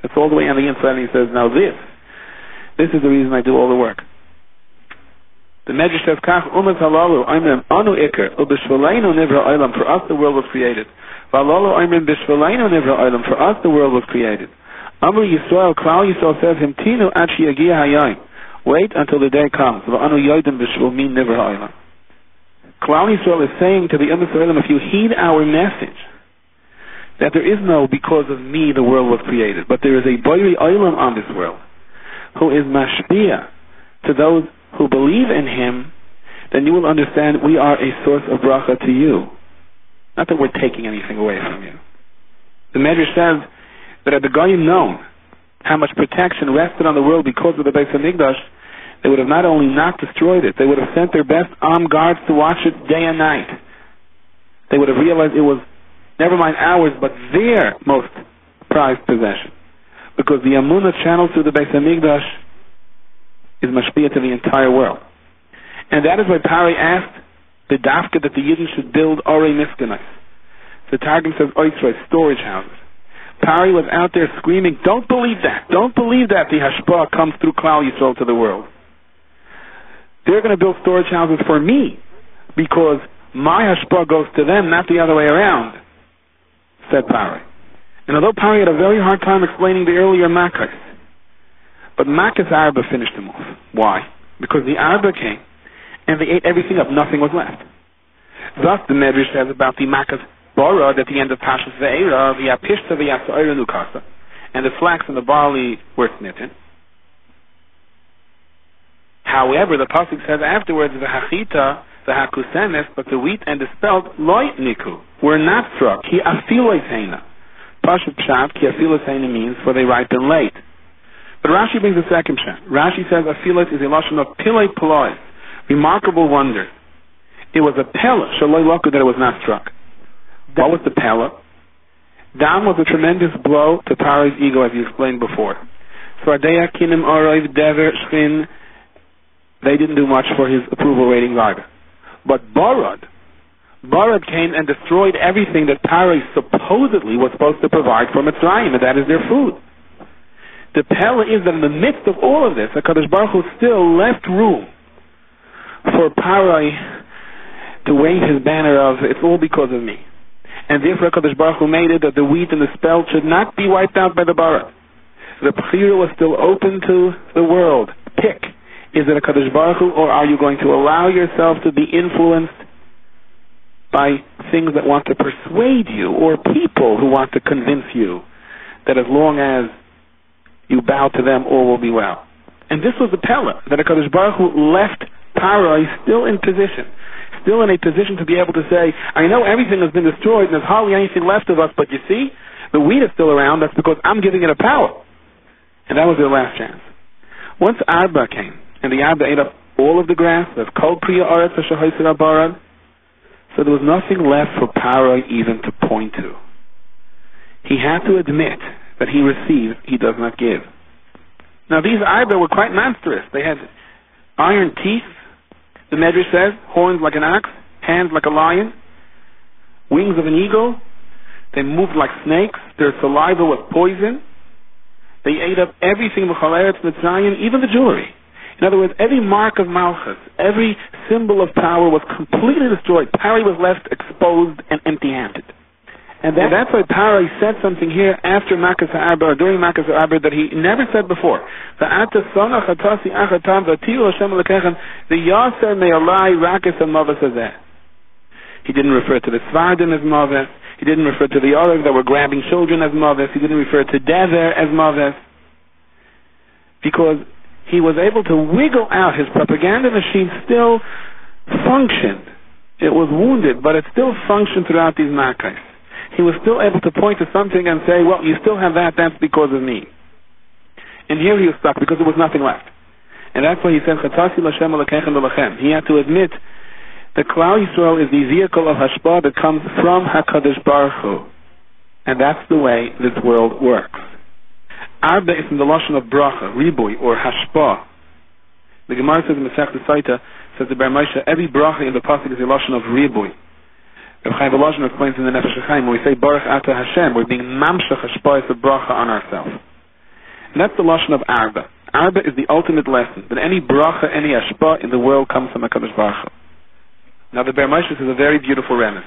that's all the way on the inside and he says, now this is the reason I do all the work. The Medrash says, Kach umas halalu oimrim anu ikar ubishvaleinu nivra olam. For us the world was created. Valalu oimrim bishvaleinu nivra olam. For us the world was created. Amru Yisrael, Klal Yisrael says, Himtinu ad sheyagia hayom. Wait until the day comes. Va'anu yodim bishvul min nivra olam. Klal Yisrael is saying to the Ummah Olam, if you heed our message, that there is no because of me the world was created, but there is a Boiri Olam on this world, who is mashpia to those who believe in him, then you will understand we are a source of bracha to you. Not that we're taking anything away from you. The Medrash says that had the Goyim known how much protection rested on the world because of the Beis HaMikdash, they would have not only not destroyed it, they would have sent their best armed guards to watch it day and night. They would have realized it was, never mind ours, but their most prized possession. Because the Amunah channeled through the Beis HaMikdash is mashpia to the entire world. And that is why Pari asked the dafka that the Yidden should build Orei Miskanais. The Targum says Oitzroi, storage houses. Pari was out there screaming, don't believe that. Don't believe that the Hashpah comes through Klal Yisrael to the world. They're going to build storage houses for me because my Hashpah goes to them, not the other way around, said Pari. And although Pari had a very hard time explaining the earlier Makkahs, but Makkah's Arba finished him off. Why? Because the Arba came and they ate everything up. Nothing was left. Thus the Medrash says about the Makkah's Borod at the end of Pashas Ve'era, the Apishta v'Yasa'ira Nukasa, and the flax and the barley were smitten. However, the pasuk says afterwards, "V'hachita v'hakusenes," but the wheat and the spelt loy niku were not struck. Ki afilos heina. Pashut pshat ki afilos heina means for they ripen late. But Rashi brings a second pshat. Rashi says afilos is a lashon of pilei ploy, remarkable wonder. It was a pella shaloi loku that it was not struck. What was the pella? Dam was a tremendous blow to Pari's ego, as you explained before. Svardeya, Kinim, Oroiv, Dever, Shchin, they didn't do much for his approval ratings either. But Barad came and destroyed everything that Paro supposedly was supposed to provide for Mitzrayim, and that is their food. The Pella is that in the midst of all of this, HaKadosh Baruch Hu still left room for Paro to wave his banner of, it's all because of me. And therefore HaKadosh Baruch Hu made it that the wheat and the spelt should not be wiped out by the Barad. The Bechira was still open to the world. Pick. Is it HaKadosh Baruch Hu, or are you going to allow yourself to be influenced by things that want to persuade you, or people who want to convince you that as long as you bow to them, all will be well? And this was the Pella, that HaKadosh Baruch Hu left Paro still in a position to be able to say, I know everything has been destroyed and there's hardly anything left of us, but you see, the wheat is still around, that's because I'm giving it a power. And that was their last chance. Once Arba came, and the Arba ate up all of the grass, there's Kol Priya Aretz HaShahoyser HaBarad, so there was nothing left for Paro even to point to. He had to admit that he receives, he does not give. Now these Arba were quite monstrous. They had iron teeth, the Medrash says, horns like an ox, hands like a lion, wings of an eagle. They moved like snakes. Their saliva was poison. They ate up everything, even the jewelry. In other words, every mark of Malchus, every symbol of power was completely destroyed. Paro was left exposed and empty-handed. And that's why Paro said something here after Makas HaArba, or during Makas HaArba, that he never said before. The Yasser Me'alai Rakis HaMavas Hazeh. He didn't refer to the Svardim as Maves. He didn't refer to the Orev that were grabbing children as Maves. He didn't refer to Dever as Maves. Because he was able to wiggle out, his propaganda machine still functioned. It was wounded, but it still functioned throughout these Makas. He was still able to point to something and say, well, you still have that, that's because of me. And here he was stuck because there was nothing left. And that's why he said, he had to admit that Klal Yisrael is the vehicle of Hashpah that comes from HaKadosh Baruch Hu. And that's the way this world works. Arba is in the Lashon of Bracha, Riboy, or Hashpah. The Gemara says in Masechta Saita, says the Ber Moshe, every bracha in the pasuk is a Lashon of Riboy. Reb Chaim Volozhin explains in the Nefesh HaChaim, when we say Baruch Ata Hashem, we're being mamshach hashpayis of bracha on ourselves. And that's the Lashon of Arba. Arba is the ultimate lesson, that any bracha, any hashpah in the world comes from HaKadosh Baruch Hu. Now the Ber Moshe is a very beautiful remez.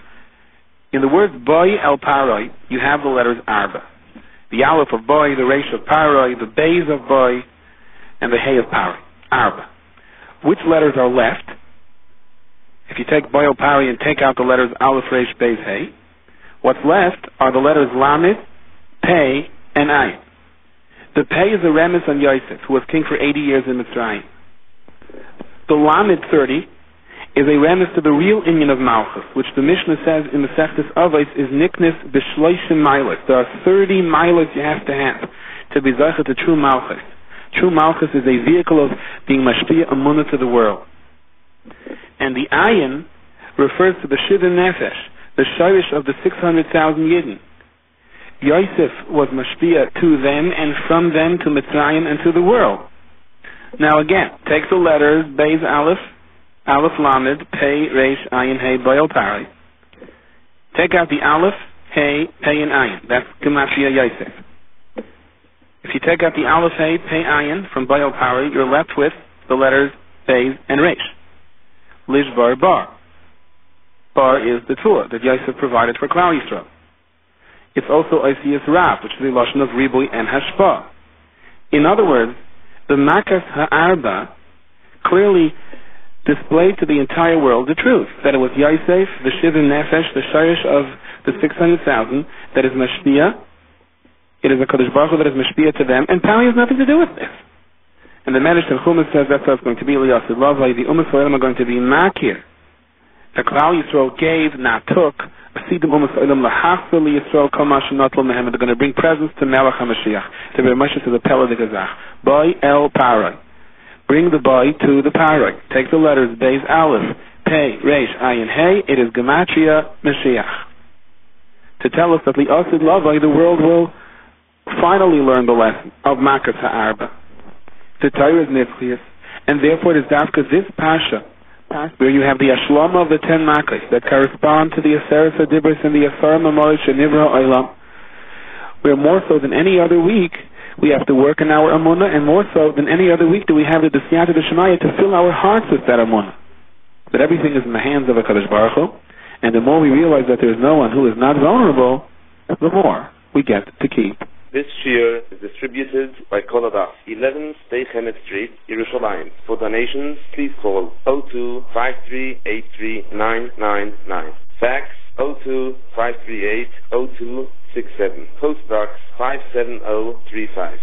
In the words Boy El Paroi, you have the letters Arba. The Aleph of Boy, the Resh of Paroi, the Beis of Boy, and the Hey of Paroi. Arba. Which letters are left? If you take Boy El Paroi and take out the letters Aleph, Resh, Beis, Hey, what's left are the letters Lamed, Pei, and Ayin. The Pei is a remez on Yosef, who was king for 80 years in Mitzrayim. The Lamed 30 is a remez to the real inyan of Malchus, which the Mishnah says in the Sechtes Avos is Niknis B'Shloishim Milos. There are 30 milos you have to be Zocher to true Malchus. True Malchus is a vehicle of being Mashpia Amunah to the world. And the Ayin refers to the Shiva Nefesh, the Shirish of the 600,000 Yidden. Yosef was Mashpia to them, and from them to Mitzrayim and to the world. Now again, take the letters Beis Aleph, Aleph Lamed, Pei, Resh, Ayin, Hey, Boy, Paroi. Take out the Aleph, Hey, Pei, and Ayin. That's Gematria Yosef. If you take out the Aleph, Hey, Pei, Ayin from Boy, Paroi, you're left with the letters Beis and Resh. Lishbar Bar. Bar is the Torah that Yosef provided for Klal Yisrael. It's also Osiyas Rav, which is the Lashon of Riboy and Hashpah. In other words, the Makas HaArba clearly displayed to the entire world the truth, that it was Yosef, the Shiva Nefesh, the Shirish of the 600,000, that is Mashpia. It is a Kadosh Baruch Hu that is Mashpia to them, and Pali has nothing to do with this. And the Medrash of Chumash says that's how it's going to be. The Umas Olam are going to be Makir. The Klal Yisrael gave, not took. They're going to bring presents to Melech HaMashiach. To Ber Moshe to the Pella de Gazach. Boy El Paroi. Bring the boy to the Paroi. Take the letters Beis Aleph, Pei, Resh, Ayin, Hey. It is Gematria Mashiach. To tell us that the Osid Lavai, the world will finally learn the lesson of Makas Ha'arba. The Torah is Nitzlius, and therefore it is Dafka this Pasha, where you have the Ashlama of the 10 Makas that correspond to the Aseres HaDibros and the Asar Mamorish and Nivra Olam, where more so than any other week we have to work in our Amunah, and more so than any other week do we have the Desiyata D'Shemaya to fill our hearts with that Amunah. That everything is in the hands of HaKadosh Baruch Hu, and the more we realize that there is no one who is not vulnerable, the more we get to keep. This shiur is distributed by Kolodas, 11 Stay Chenet Street, Yerushalayim. For donations, please call 02-5383-999. Fax 02-538-0267. Postbox 57035.